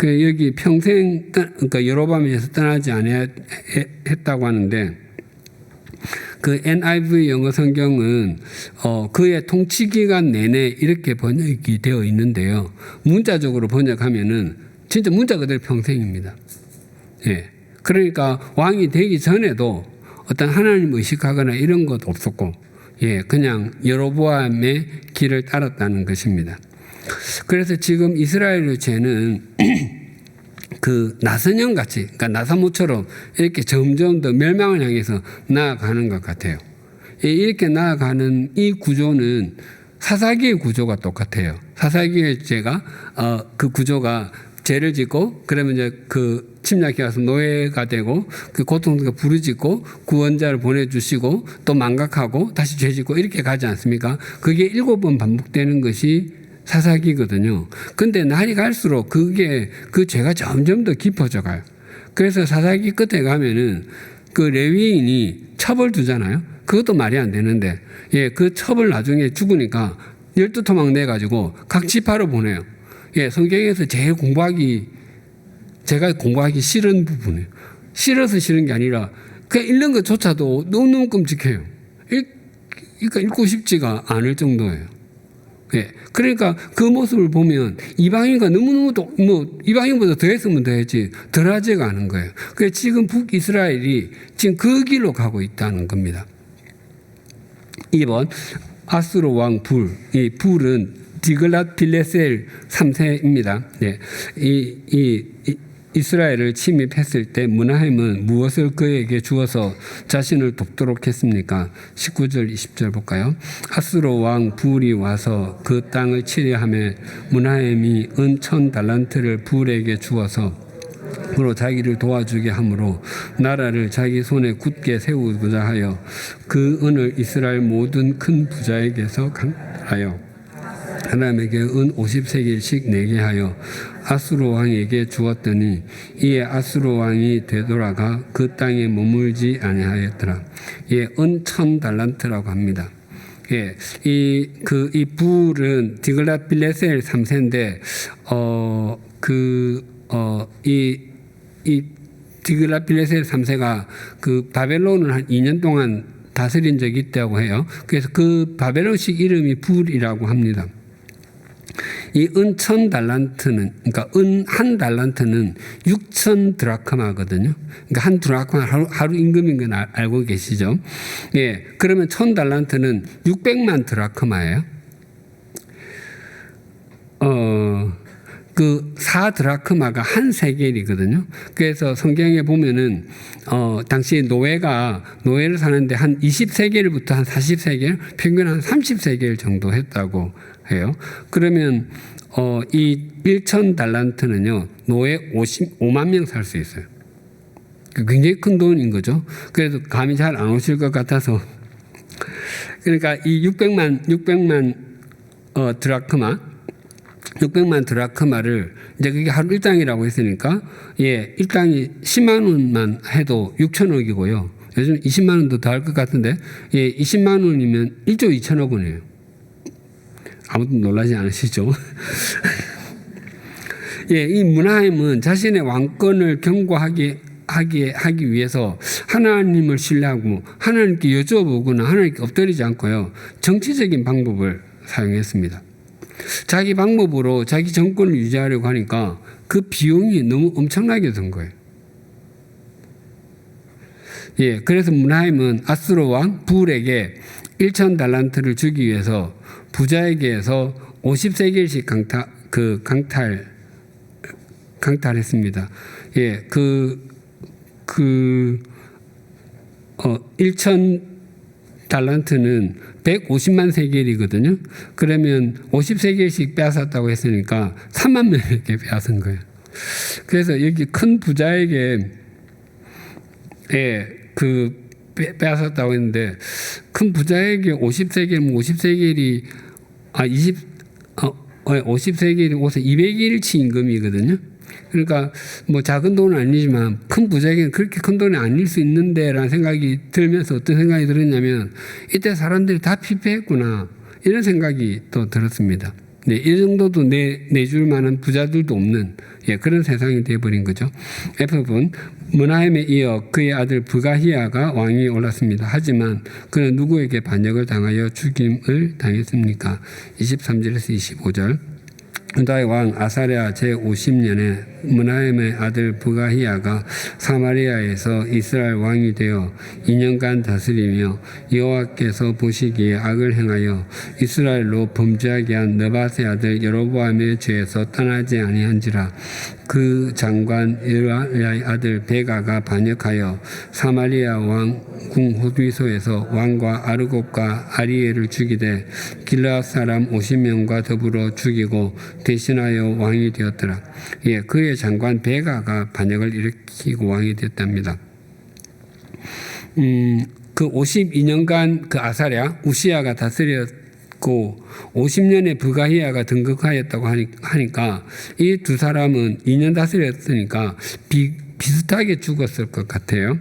여기 평생 그러니까 여로보암에서 떠나지 아니했다고 하는데 그 NIV 영어 성경은 그의 통치 기간 내내 이렇게 번역이 되어 있는데요. 문자적으로 번역하면은 진짜 문자 그대로 평생입니다. 예. 그러니까 왕이 되기 전에도 어떤 하나님 의식하거나 이런 것도 없었고, 예, 그냥 여로보암의 길을 따랐다는 것입니다. 그래서 지금 이스라엘의 죄는 그 나선형 같이, 그러니까 나사모처럼 이렇게 점점 더 멸망을 향해서 나아가는 것 같아요. 이렇게 나아가는 이 구조는 사사기의 구조가 똑같아요. 사사기의 죄가 그 구조가 죄를 짓고 그러면 이제 그 침략해 와서 노예가 되고 그 고통스럽게 부르짖고 구원자를 보내주시고 또 망각하고 다시 죄 짓고 이렇게 가지 않습니까? 그게 7번 반복되는 것이 사사기거든요. 근데 날이 갈수록 그 죄가 점점 더 깊어져 가요. 그래서 사사기 끝에 가면은 그 레위인이 첩을 두잖아요. 그것도 말이 안 되는데, 예, 그 첩을 나중에 죽으니까 12토막 내가지고 각 지파로 보내요. 예, 성경에서 제가 공부하기 싫은 부분이에요. 싫어서 싫은 게 아니라 그냥 읽는 것조차도 너무너무 끔찍해요. 그러니까 읽고 싶지가 않을 정도예요. 예, 그러니까 그 모습을 보면 이방인과 너무너무 이방인보다 더 했으면 더 했지 덜하지가 않은 거예요. 그래서 지금 북이스라엘이 지금 그 길로 가고 있다는 겁니다. 2번 아수르 왕 불. 이 불은 디글랏 빌레셀 3세입니다. 네. 이스라엘을 침입했을 때 므나헴은 무엇을 그에게 주어서 자신을 돕도록 했습니까? 19절 20절 볼까요? 아수르 왕 불이 와서 그 땅을 치려하며 므나헴이 은 1000달란트를 불에게 주어서 그로 자기를 도와주게 하므로 나라를 자기 손에 굳게 세우고자 하여 그 은을 이스라엘 모든 큰 부자에게서 강하여 사람에게 은 50세겔씩 내게 하여 아수르 왕에게 주었더니 이에 아수르 왕이 되돌아가 그 땅에 머물지 아니하였더라. 예, 은 1000달란트라고 합니다. 예, 이 불은 디글랏빌레셀 3세인데 이 디글랏빌레셀 3세가 그 바벨론을 한 2년 동안 다스린 적이 있다고 해요. 그래서 그 바벨론식 이름이 불이라고 합니다. 이 은 1000달란트는, 그러니까 은 한 달란트는 6000 드라크마거든요. 그러니까 한 드라크마 하루 임금인 건 알고 계시죠? 예. 그러면 1000달란트는 600만 드라크마예요. 그 4드라크마가 한 세겔이거든요. 그래서 성경에 보면은 당시 노예를 사는데 한 20세겔부터 한 40세겔, 평균 한 30세겔 정도 했다고 해요. 그러면 이 1000달란트는요, 노예 5만 명 살 수 있어요. 굉장히 큰 돈인 거죠. 그래서 감이 잘 안 오실 것 같아서. 그러니까 이 600만 드라크마, 600만 드라크마를 이제 그게 하루 일당이라고 했으니까, 예, 일당이 10만 원만 해도 6천억이고요. 요즘 20만 원도 더 할 것 같은데, 예, 20만 원이면 1조 2천억 원이에요. 아무도 놀라지 않으시죠? 예, 이 므나헴은 자신의 왕권을 견고하게 하기 위해서 하나님을 신뢰하고 하나님께 여쭤보거나 하나님께 엎드리지 않고요, 정치적인 방법을 사용했습니다. 자기 방법으로 자기 정권을 유지하려고 하니까 그 비용이 너무 엄청나게 든 거예요. 예, 그래서 므나헴은 아수르 왕 불에게 1000달란트를 주기 위해서 부자에게서 50세겔씩 강탈했습니다. 예, 1000달란트는 150만 세겔이거든요. 그러면 50세겔씩 빼앗았다고 했으니까 3만 명에게 빼앗은 거예요. 그래서 여기 큰 부자에게 빼앗았다고 했는데, 큰 부자에게 50세겔이 50세겔이 200일치 임금이거든요. 그러니까 뭐 작은 돈은 아니지만 큰 부자에게는 그렇게 큰 돈이 아닐 수 있는데라는 생각이 들면서 어떤 생각이 들었냐면, 이때 사람들이 다 피폐했구나, 이런 생각이 또 들었습니다. 네, 이 정도도 내줄 만한 부자들도 없는, 예, 그런 세상이 되어버린 거죠. F분, 므나헴에 이어 그의 아들 브가히야가 왕위에 올랐습니다. 하지만 그는 누구에게 반역을 당하여 죽임을 당했습니까? 23절에서 25절. 유다의 왕 아사랴 제50년에 므나헴의 아들 브가히야가 사마리아에서 이스라엘 왕이 되어 2년간 다스리며 여호와께서 보시기에 악을 행하여 이스라엘로 범죄하게 한 느밧의 아들 여로보암의 죄에서 떠나지 아니한지라. 그 장관 여호야의 아들 베가가 반역하여 사마리아 왕 궁 호두소에서 왕과 아르곱과 아리엘을 죽이되 길르앗 사람 50명과 더불어 죽이고 대신하여 왕이 되었더라. 예, 그의 장관 베가가 반역을 일으키고 왕이 되었답니다. 그 52년간 그 아사랴 우시야가 다스렸고 50년에 브가히야가 등극하였다고 하니까 이 두 사람은 2년 다스렸으니까 비슷하게 죽었을 것 같아요.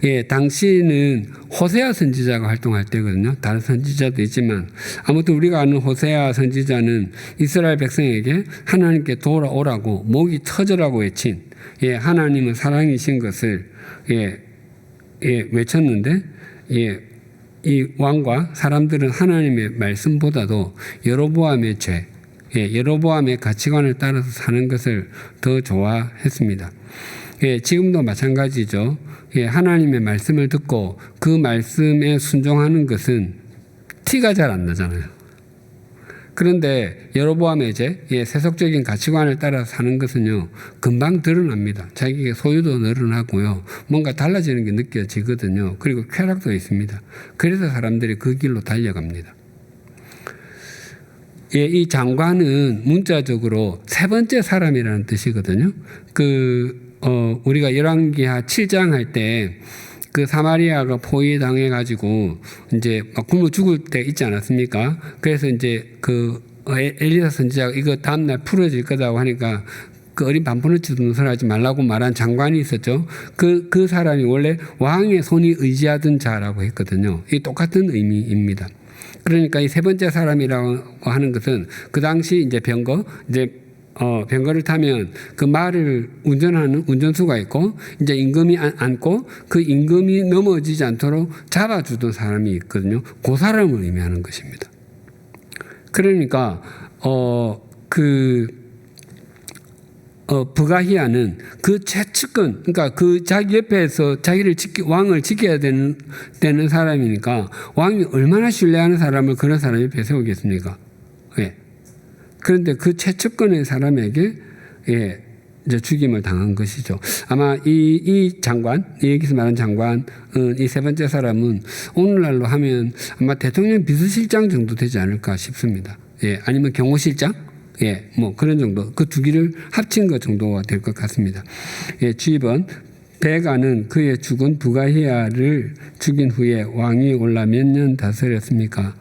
예, 당시는 호세아 선지자가 활동할 때거든요. 다른 선지자도 있지만 아무튼 우리가 아는 호세아 선지자는 이스라엘 백성에게 하나님께 돌아오라고 목이 터져라고 외친, 예, 하나님은 사랑이신 것을 외쳤는데, 예, 이 왕과 사람들은 하나님의 말씀보다도 여로보암의 죄, 여로보암의 가치관을 따라서 사는 것을 더 좋아했습니다. 예, 지금도 마찬가지죠. 예, 하나님의 말씀을 듣고 그 말씀에 순종하는 것은 티가 잘 안 나잖아요. 그런데 여로보암의 죄, 세속적인 가치관을 따라 사는 것은요, 금방 드러납니다. 자기의 소유도 늘어나고요, 뭔가 달라지는 게 느껴지거든요. 그리고 쾌락도 있습니다. 그래서 사람들이 그 길로 달려갑니다. 예, 이 장관은 문자적으로 세 번째 사람이라는 뜻이거든요. 우리가 열왕기하 7장 할 때 그 사마리아가 포위당해 가지고 이제 막 굶어 죽을 때 있지 않았습니까? 그래서 이제 그 엘리사 선지자가 이거 다음 날 풀어질 거다고 하니까 그 어린 반포너치 눈설하지 말라고 말한 장관이 있었죠. 그 사람이 원래 왕의 손이 의지하던 자라고 했거든요. 이 똑같은 의미입니다. 그러니까 이 세 번째 사람이라고 하는 것은 그 당시 이제 병거를 타면 그 말을 운전하는 운전수가 있고 이제 임금이 앉고 그 임금이 넘어지지 않도록 잡아주던 사람이 있거든요. 그 사람을 의미하는 것입니다. 그러니까 브가히아는 그 최측근, 그러니까 그 자기 옆에서 왕을 지켜야 되는 사람이니까 왕이 얼마나 신뢰하는 사람을 그런 사람 옆에 세우겠습니까? 예. 그런데 그 최측근의 사람에게 이제 죽임을 당한 것이죠. 아마 이 장관, 여기서 말하는 장관, 이 세 번째 사람은 오늘날로 하면 아마 대통령 비서실장 정도 되지 않을까 싶습니다. 예. 아니면 경호실장? 예, 뭐 그런 정도, 그 두 개를 합친 것 정도가 될 것 같습니다. 예, 주입은 베가는 그의 죽은 부가히아를 죽인 후에 왕이 올라 몇 년 다스렸습니까?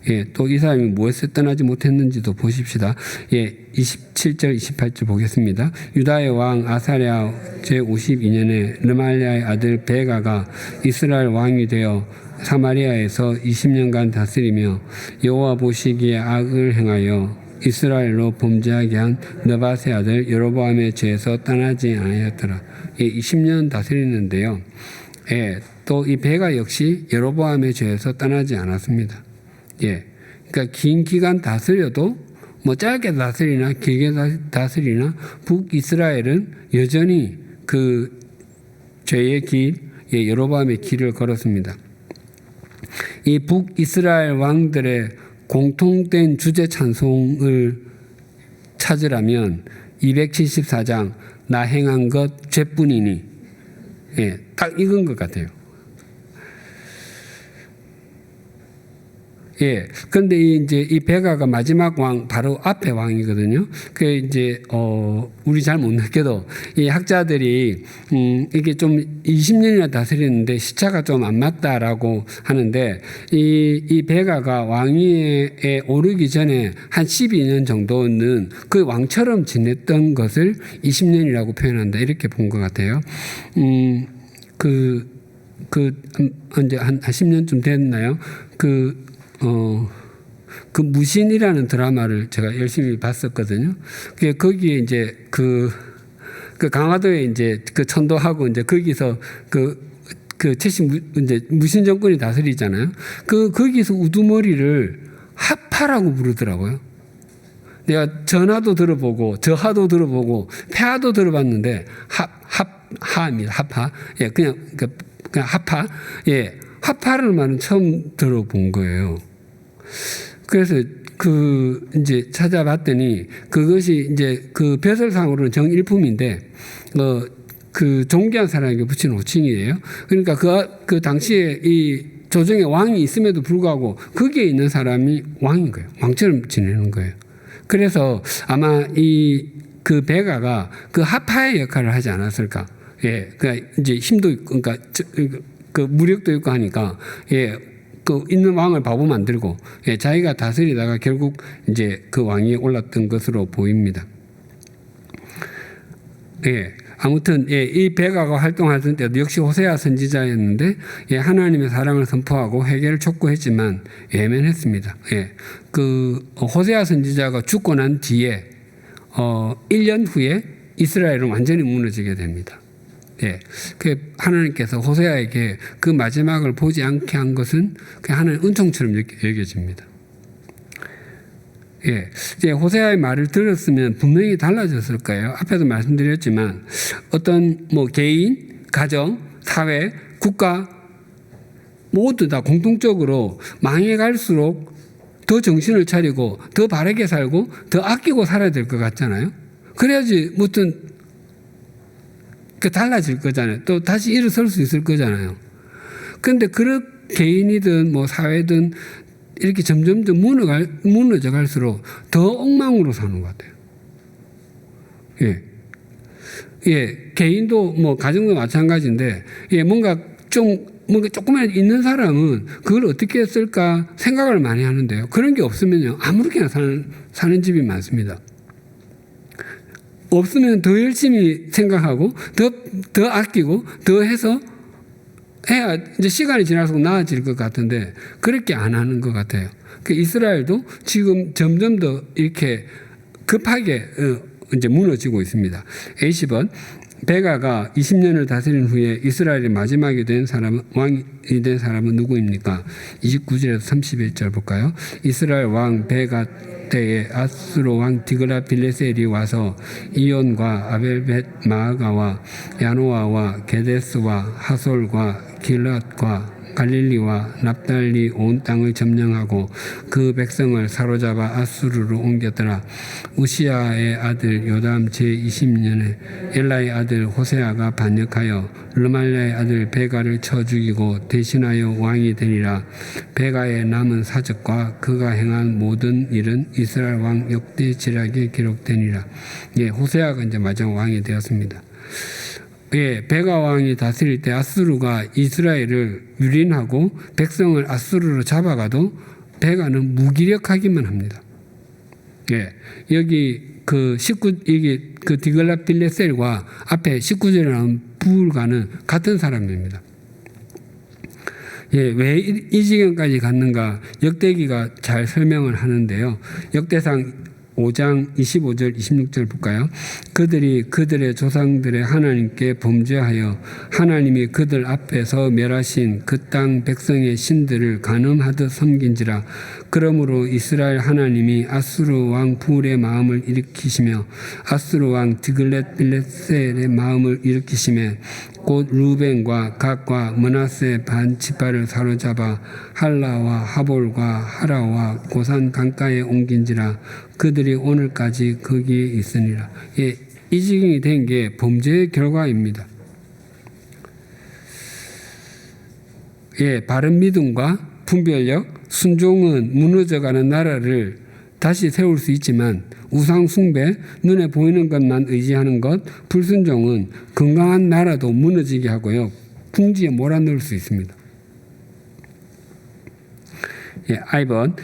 예, 또 이 사람이 무엇에 떠나지 못했는지도 보십시다. 예, 27절, 28절 보겠습니다. 유다의 왕 아사랴 제52년에 르말리아의 아들 베가가 이스라엘 왕이 되어 사마리아에서 20년간 다스리며 여호와 보시기에 악을 행하여 이스라엘로 범죄하게 한 느밧의 아들 여로보암의 죄에서 떠나지 아니하였더라. 20년 다스리는데요. 예, 또 이 베가 역시 여로보암의 죄에서 떠나지 않았습니다. 예, 그러니까 긴 기간 다스려도 뭐 짧게 다스리나 길게 다스리나 북이스라엘은 여전히 그 죄의 길, 여로보암의 길을 걸었습니다. 이 북이스라엘 왕들의 공통된 주제 찬송을 찾으라면 274장 나 행한 것 죄뿐이니, 예, 딱 이건 것 같아요. 예. 그런데 이제 이 베가가 마지막 왕 바로 앞에 왕이거든요. 그 이제 우리 잘 못 느껴도 이 학자들이 이게 좀 20년이나 다스렸는데 시차가 좀 안 맞다라고 하는데 이 베가가 왕위에 오르기 전에 한 12년 정도는 그 왕처럼 지냈던 것을 20년이라고 표현한다 이렇게 본 것 같아요. 이제 한 10년쯤 됐나요? 그 무신이라는 드라마를 제가 열심히 봤었거든요. 거기에 이제 그 강화도에 이제 그 천도하고 이제 거기서 최신 이제 무신 정권이 다스리잖아요. 거기서 우두머리를 하파라고 부르더라고요. 내가 전하도 들어보고 저하도 들어보고 폐하도 들어봤는데 하입니다. 하파. 예, 그냥 하파. 예. 하파를 말은 처음 들어본 거예요. 그래서 이제 찾아봤더니 그것이 이제 그 벼슬상으로는 정일품인데, 그 존귀한 사람에게 붙인 호칭이에요. 그러니까 그 당시에 이 조정에 왕이 있음에도 불구하고 거기에 있는 사람이 왕인 거예요. 왕처럼 지내는 거예요. 그래서 아마 그 베가가 그 하파의 역할을 하지 않았을까. 예. 그러니까 이제 힘도 있고, 그러니까 그 무력도 있고 하니까, 예, 그 있는 왕을 바보 만들고, 예, 자기가 다스리다가 결국 이제 그 왕위에 올랐던 것으로 보입니다. 예, 아무튼 예, 이 베가가 활동하던 때도 역시 호세아 선지자였는데, 예, 하나님의 사랑을 선포하고 회개를 촉구했지만 예면했습니다. 예, 그 호세아 선지자가 죽고 난 뒤에 1년 후에 이스라엘은 완전히 무너지게 됩니다. 예, 그 하나님께서 호세아에게 그 마지막을 보지 않게 한 것은 그냥 하나님의 은총처럼 여겨집니다. 예, 이제 호세아의 말을 들었으면 분명히 달라졌을 거예요. 앞에도 말씀드렸지만 어떤 뭐 개인, 가정, 사회, 국가 모두 다 공통적으로 망해갈수록 더 정신을 차리고 더 바르게 살고 더 아끼고 살아야 될 것 같잖아요. 그래야지 무슨 달라질 거잖아요. 또 다시 일어설 수 있을 거잖아요. 그런데 그런 개인이든 뭐 사회든 이렇게 점점점 무너져 갈수록 더 엉망으로 사는 것 같아요. 예. 예. 개인도 뭐 가정도 마찬가지인데, 예, 뭔가 좀 뭔가 조금만 있는 사람은 그걸 어떻게 쓸까 생각을 많이 하는데요. 그런 게 없으면요. 아무렇게나 사는 집이 많습니다. 없으면 더 열심히 생각하고 더 아끼고 더 해서 해야 이제 시간이 지날수록 나아질 것 같은데 그렇게 안 하는 것 같아요. 그 이스라엘도 지금 점점 더 이렇게 급하게 이제 무너지고 있습니다. A10번 베가가 20년을 다스린 후에 이스라엘의 마지막이 된 사람은 왕이 된 사람은 누구입니까? 29절에서 31절 볼까요? 이스라엘 왕 베가 때에 아수르 왕 디글라빌레셀이 와서 이온과 아벨벳 마아가와 야노아와 게데스와 하솔과 길랏과 갈릴리와 납달리 온 땅을 점령하고 그 백성을 사로잡아 아수르로 옮겼더라. 우시아의 아들 요담 제20년에 엘라의 아들 호세아가 반역하여 르말랴의 아들 베가를 쳐 죽이고 대신하여 왕이 되니라. 베가의 남은 사적과 그가 행한 모든 일은 이스라엘 왕 역대 지략에 기록되니라. 예, 호세아가 이제 마지막 왕이 되었습니다. 예, 베가 왕이 다스릴 때 아수르가 이스라엘을 유린하고 백성을 아수르로 잡아가도 베가는 무기력하기만 합니다. 예, 여기 여기 그 디글라빌레셀과 앞에 19절에 나온 불가는 같은 사람입니다. 예, 왜 이 지경까지 갔는가 역대기가 잘 설명을 하는데요. 역대상 5장 25절 26절 볼까요? 그들이 그들의 조상들의 하나님께 범죄하여 하나님이 그들 앞에서 멸하신 그 땅 백성의 신들을 간음하듯 섬긴지라. 그러므로 이스라엘 하나님이 아수르 왕 불의 마음을 일으키시며 아수르 왕 디글렛빌레셀의 마음을 일으키시며 곧 루벤과 갓과 므낫세 반 지파를 사로잡아 할라와 하볼과 하라와 고산 강가에 옮긴지라. 그들이 오늘까지 거기에 있으니라. 예, 이 지경이 된 게 범죄의 결과입니다. 예, 바른 믿음과 분별력, 순종은 무너져가는 나라를 다시 세울 수 있지만 우상 숭배, 눈에 보이는 것만 의지하는 것, 불순종은 건강한 나라도 무너지게 하고요. 궁지에 몰아넣을 수 있습니다. 예, I번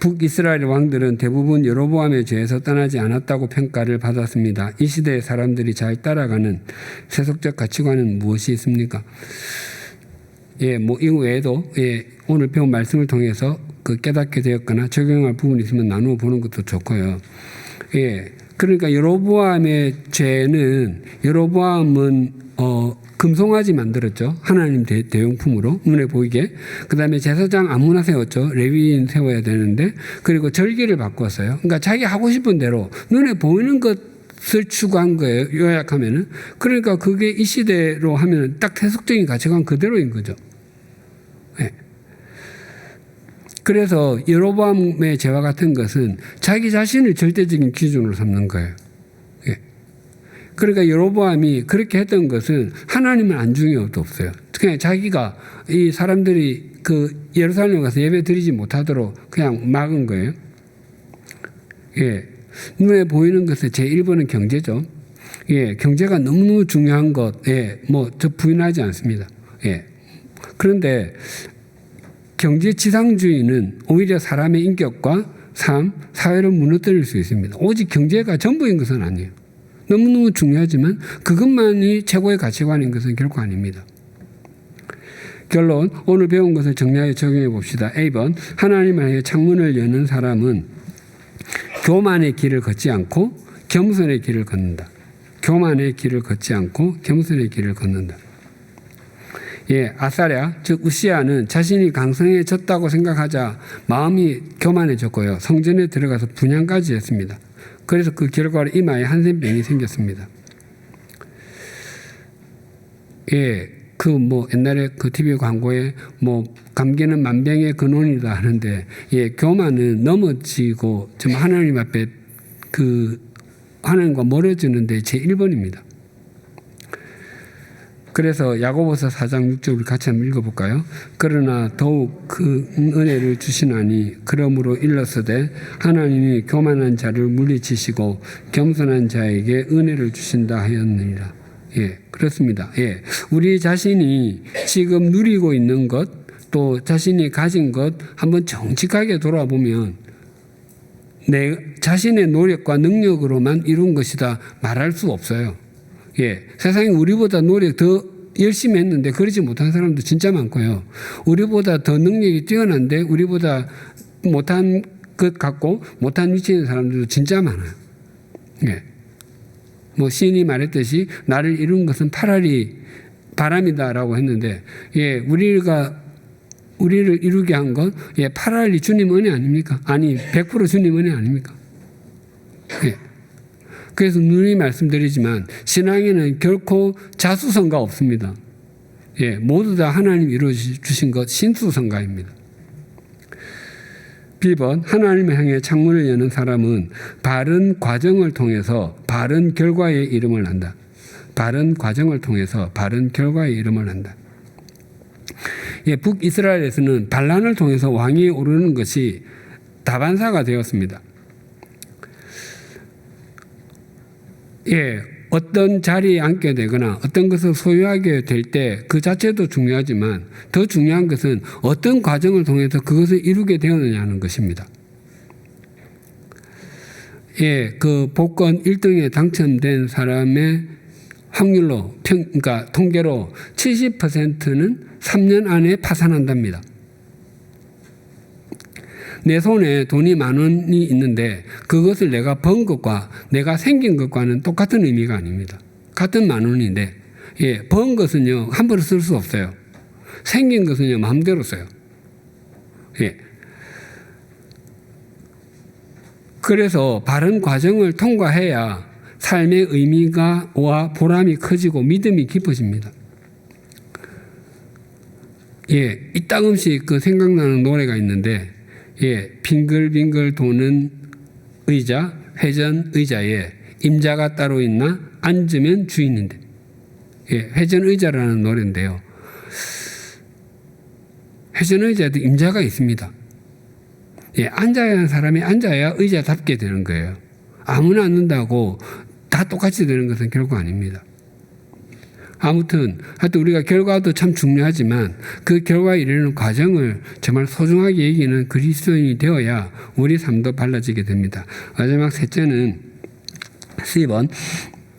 북이스라엘 왕들은 대부분 여로보암의 죄에서 떠나지 않았다고 평가를 받았습니다. 이 시대의 사람들이 잘 따라가는 세속적 가치관은 무엇이 있습니까? 예, 뭐 이 외에도 예, 오늘 배운 말씀을 통해서 그 깨닫게 되었거나 적용할 부분이 있으면 나누어 보는 것도 좋고요. 예, 그러니까 여로보암의 죄는 여로보암은 금송아지 만들었죠. 하나님 대용품으로 눈에 보이게. 그 다음에 제사장 아무나 세웠죠. 레위인 세워야 되는데 그리고 절기를 바꿨어요. 그러니까 자기 하고 싶은 대로 눈에 보이는 것을 추구한 거예요. 요약하면은. 그러니까 그게 이 시대로 하면 딱 세속적인 가치관 그대로인 거죠. 네. 그래서 여로보암의 죄와 같은 것은 자기 자신을 절대적인 기준으로 삼는 거예요. 예. 그러니까 여로보암이 그렇게 했던 것은 하나님은 안중에 없어요. 그냥 자기가 이 사람들이 그 예루살렘에 가서 예배 드리지 못하도록 그냥 막은 거예요. 예. 눈에 보이는 것의 제1번은 경제죠. 예. 경제가 너무너무 중요한 것, 예. 뭐, 저 부인하지 않습니다. 예. 그런데 경제 지상주의는 오히려 사람의 인격과 삶, 사회를 무너뜨릴 수 있습니다. 오직 경제가 전부인 것은 아니에요. 너무너무 중요하지만 그것만이 최고의 가치관인 것은 결코 아닙니다. 결론, 오늘 배운 것을 정리하여 적용해 봅시다. A번, 하나님을 향해 창문을 여는 사람은 교만의 길을 걷지 않고 겸손의 길을 걷는다. 교만의 길을 걷지 않고 겸손의 길을 걷는다. 예, 아사랴, 즉 우시아는 자신이 강성해졌다고 생각하자 마음이 교만해졌고요. 성전에 들어가서 분향까지 했습니다. 그래서 그 결과로 이마에 한센병이 생겼습니다. 예, 그 뭐 옛날에 그 TV 광고에 뭐 감기는 만병의 근원이다 하는데, 예, 교만은 넘어지고 좀 하나님 앞에 그 하나님과 멀어지는데 제1번입니다. 그래서 야고보서 4장 6절 우리 같이 한번 읽어볼까요? 그러나 더욱 그 은혜를 주시나니 그러므로 일렀으되 하나님이 교만한 자를 물리치시고 겸손한 자에게 은혜를 주신다 하였느니라. 예, 그렇습니다. 예, 우리 자신이 지금 누리고 있는 것, 또 자신이 가진 것 한번 정직하게 돌아보면 내 자신의 노력과 능력으로만 이룬 것이다 말할 수 없어요. 예, 세상에 우리보다 노력 더 열심히 했는데 그러지 못한 사람도 진짜 많고요. 우리보다 더 능력이 뛰어난데 우리보다 못한 것 같고 못한 위치에 있는 사람들도 진짜 많아요. 예. 뭐 시인이 말했듯이 나를 이룬 것은 파라리 바람이다라고 했는데, 예, 우리를 이루게 한 건, 예, 파라리 주님 은혜 아닙니까? 아니, 100% 주님 은혜 아닙니까? 예. 그래서 누누이 말씀드리지만 신앙에는 결코 자수성가 없습니다. 예, 모두 다 하나님 이루어 주신 것 신수성가입니다. B번, 하나님을 향해 창문을 여는 사람은 바른 과정을 통해서 바른 결과의 이름을 난다. 바른 과정을 통해서 바른 결과의 이름을 난다. 예, 북이스라엘에서는 반란을 통해서 왕위에 오르는 것이 다반사가 되었습니다. 예, 어떤 자리에 앉게 되거나 어떤 것을 소유하게 될 때 그 자체도 중요하지만 더 중요한 것은 어떤 과정을 통해서 그것을 이루게 되었느냐는 것입니다. 예, 그 복권 1등에 당첨된 사람의 확률로 그러니까 통계로 70%는 3년 안에 파산한답니다. 내 손에 돈이 10,000원이 있는데 그것을 내가 번 것과 내가 생긴 것과는 똑같은 의미가 아닙니다. 같은 10,000원인데, 예, 번 것은요 함부로 쓸 수 없어요. 생긴 것은요 마음대로 써요. 예. 그래서 바른 과정을 통과해야 삶의 의미와 보람이 커지고 믿음이 깊어집니다. 예, 이따금씩 그 생각나는 노래가 있는데, 예, 빙글빙글 도는 의자, 회전 의자에 임자가 따로 있나? 앉으면 주인인데. 예, 회전 의자라는 노래인데요. 회전 의자에도 임자가 있습니다. 예, 앉아야 하는 사람이 앉아야 의자답게 되는 거예요. 아무나 앉는다고 다 똑같이 되는 것은 결코 아닙니다. 아무튼 하여튼 우리가 결과도 참 중요하지만 그 결과에 이르는 과정을 정말 소중하게 여기는 그리스도인이 되어야 우리 삶도 달라지게 됩니다. 마지막 셋째는 C번,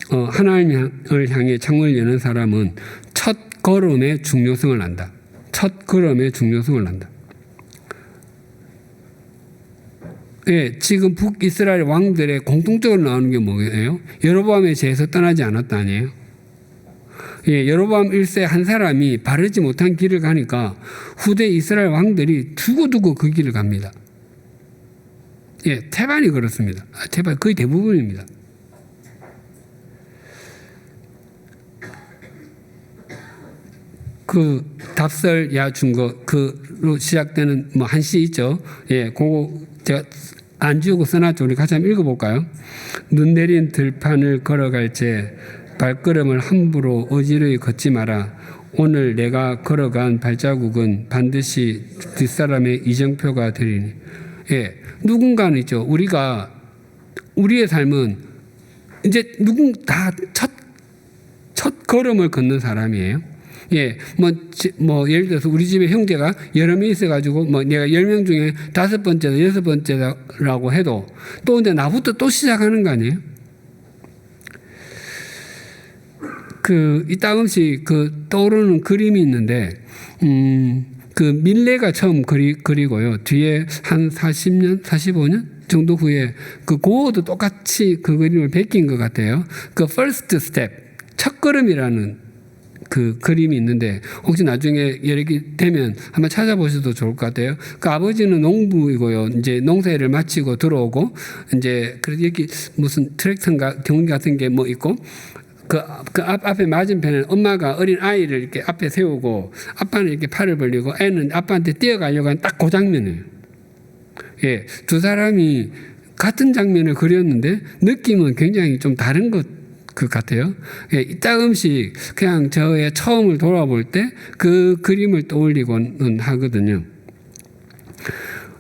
하나님을 향해 창문을 여는 사람은 첫 걸음의 중요성을 안다. 첫 걸음의 중요성을 안다. 예, 지금 북이스라엘 왕들의 공통적으로 나오는 게 뭐예요? 여로보암의 죄에서 떠나지 않았다 아니에요? 예, 여로보암 1세 한 사람이 바르지 못한 길을 가니까 후대 이스라엘 왕들이 두고두고 그 길을 갑니다. 예, 태반이 그렇습니다. 태반 거의 대부분입니다. 그 답설 야준거 그로 시작되는 뭐 한 시 있죠. 예, 그거 제가 안 지우고 써놨죠. 우리 같이 한번 읽어볼까요? 눈 내린 들판을 걸어갈 때 발걸음을 함부로 어지러이 걷지 마라. 오늘 내가 걸어간 발자국은 반드시 뒷사람의 이정표가 되리니. 예, 누군가는 있죠. 우리의 삶은 이제 첫 걸음을 걷는 사람이에요. 예, 뭐 예를 들어서 우리 집에 형제가 여러 명 있어가지고 뭐 내가 10명 중에 5번째다 6번째라고 해도 또 이제 나부터 또 시작하는 거 아니에요? 이따금씩 떠오르는 그림이 있는데, 그 밀레가 처음 그리고요. 뒤에 한 40년, 45년 정도 후에 고어도 똑같이 그 그림을 베낀 것 같아요. first step, 첫 걸음이라는 그 그림이 있는데, 혹시 나중에 여력이 되면 한번 찾아보셔도 좋을 것 같아요. 아버지는 농부이고요. 이제 농사일을 마치고 들어오고, 이제, 그래서 여기 무슨 트랙터인가 경기 같은 게 뭐 있고, 앞에 맞은편에 엄마가 어린 아이를 이렇게 앞에 세우고 아빠는 이렇게 팔을 벌리고 애는 아빠한테 뛰어가려고 하는 딱 그 장면이에요. 예, 두 사람이 같은 장면을 그렸는데 느낌은 굉장히 좀 다른 것 같아요. 예, 이따금씩 그냥 저의 처음을 돌아볼 때 그 그림을 떠올리곤 하거든요.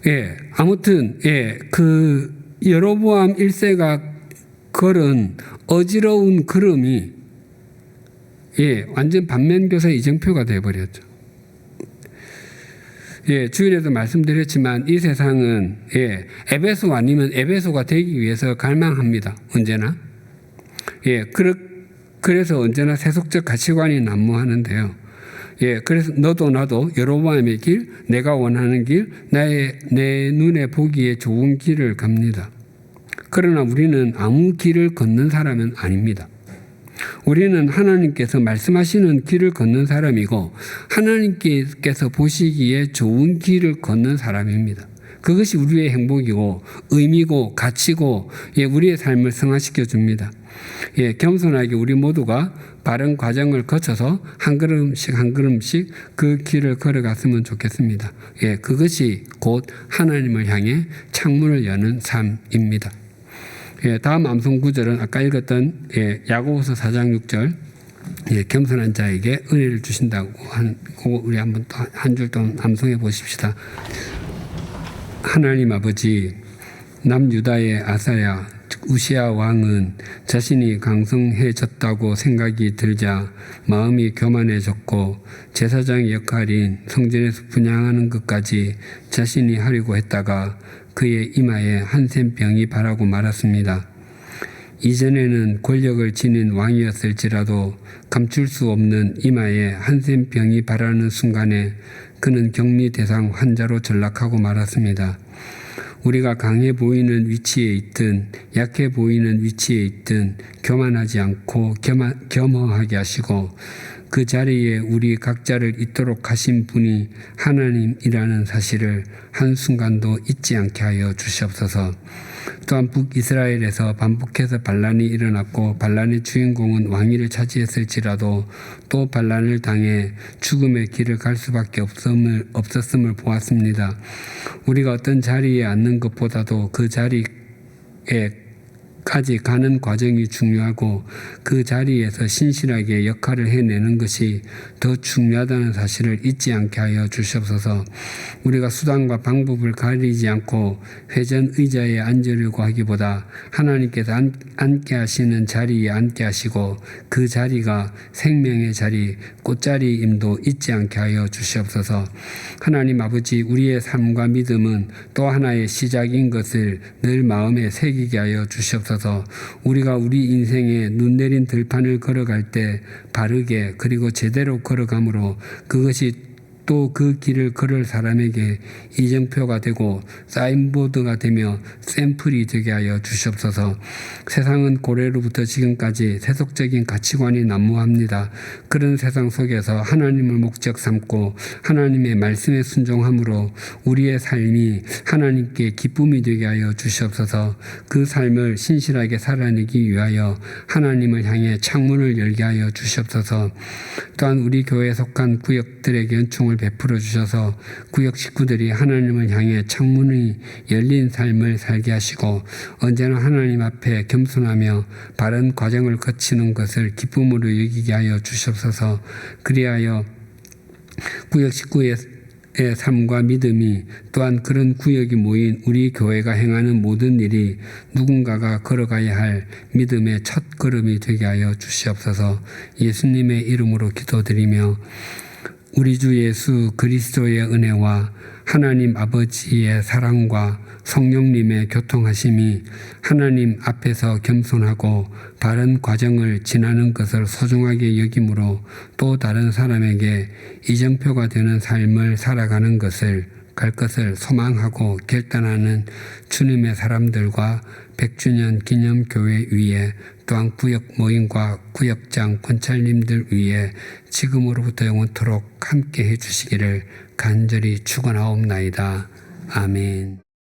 예, 아무튼 예, 여로보암 1세가 걸은 어지러운 걸음이 완전 반면교사 이정표가 되어버렸죠. 주일에도 말씀드렸지만 이 세상은 에베소 아니면 에베소가 되기 위해서 갈망합니다. 언제나. 그래서 언제나 세속적 가치관이 난무하는데요. 그래서 너도 나도 여로보암의 길, 내가 원하는 길, 내 눈에 보기에 좋은 길을 갑니다. 그러나 우리는 아무 길을 걷는 사람은 아닙니다. 우리는 하나님께서 말씀하시는 길을 걷는 사람이고 하나님께서 보시기에 좋은 길을 걷는 사람입니다. 그것이 우리의 행복이고 의미고 가치고 우리의 삶을 성화시켜 줍니다. 겸손하게 우리 모두가 바른 과정을 거쳐서 한 걸음씩 한 걸음씩 그 길을 걸어갔으면 좋겠습니다. 그것이 곧 하나님을 향해 창문을 여는 삶입니다. 다음 암송 구절은 아까 읽었던 야고보서 4장 6절 겸손한 자에게 은혜를 주신다고 우리 한번 한 줄 또 암송해 보십시다. 하나님 아버지, 남유다의 아사야 우시야 왕은 자신이 강성해졌다고 생각이 들자 마음이 교만해졌고 제사장의 역할인 성전에서 분향하는 것까지 자신이 하려고 했다가 그의 이마에 한센병이 바라고 말았습니다. 이전에는 권력을 지닌 왕이었을지라도 감출 수 없는 이마에 한센병이 바라는 순간에 그는 격리 대상 환자로 전락하고 말았습니다. 우리가 강해 보이는 위치에 있든 약해 보이는 위치에 있든 교만하지 않고 겸허하게 하시고 그 자리에 우리 각자를 있도록 하신 분이 하나님이라는 사실을 한순간도 잊지 않게 하여 주시옵소서. 또한 북이스라엘에서 반복해서 반란이 일어났고 반란의 주인공은 왕위를 차지했을지라도 또 반란을 당해 죽음의 길을 갈 수밖에 없었음을 보았습니다. 우리가 어떤 자리에 앉는 것보다도 그 자리에까지 가는 과정이 중요하고 그 자리에서 신실하게 역할을 해내는 것이 더 중요하다는 사실을 잊지 않게 하여 주시옵소서. 우리가 수단과 방법을 가리지 않고 회전 의자에 앉으려고 하기보다 하나님께서 앉게 하시는 자리에 앉게 하시고 그 자리가 생명의 자리, 꽃자리임도 잊지 않게 하여 주시옵소서. 하나님 아버지, 우리의 삶과 믿음은 또 하나의 시작인 것을 늘 마음에 새기게 하여 주시옵소서. 우리가 우리 인생에 눈 내린 들판을 걸어갈 때 바르게 그리고 제대로 걸어가므로 그것이 또 그 길을 걸을 사람에게 이정표가 되고 사인보드가 되며 샘플이 되게 하여 주시옵소서. 세상은 고래로부터 지금까지 세속적인 가치관이 난무합니다. 그런 세상 속에서 하나님을 목적 삼고 하나님의 말씀에 순종함으로 우리의 삶이 하나님께 기쁨이 되게 하여 주시옵소서. 그 삶을 신실하게 살아내기 위하여 하나님을 향해 창문을 열게 하여 주시옵소서. 또한 우리 교회에 속한 구역들에게 은총을 베풀어 주셔서 구역 식구들이 하나님을 향해 창문이 열린 삶을 살게 하시고 언제나 하나님 앞에 겸손하며 바른 과정을 거치는 것을 기쁨으로 여기게 하여 주시옵소서. 그리하여 구역 식구의 삶과 믿음이 또한 그런 구역이 모인 우리 교회가 행하는 모든 일이 누군가가 걸어가야 할 믿음의 첫 걸음이 되게 하여 주시옵소서. 예수님의 이름으로 기도드리며 우리 주 예수 그리스도의 은혜와 하나님 아버지의 사랑과 성령님의 교통하심이 하나님 앞에서 겸손하고 바른 과정을 지나는 것을 소중하게 여김으로 또 다른 사람에게 이정표가 되는 삶을 살아가는 것을 갈 것을 소망하고 결단하는 주님의 사람들과 100주년 기념교회 위에 또한 구역 모임과 구역장 권찰님들 위에 지금으로부터 영원토록 함께 해주시기를 간절히 축원하옵나이다. 아멘.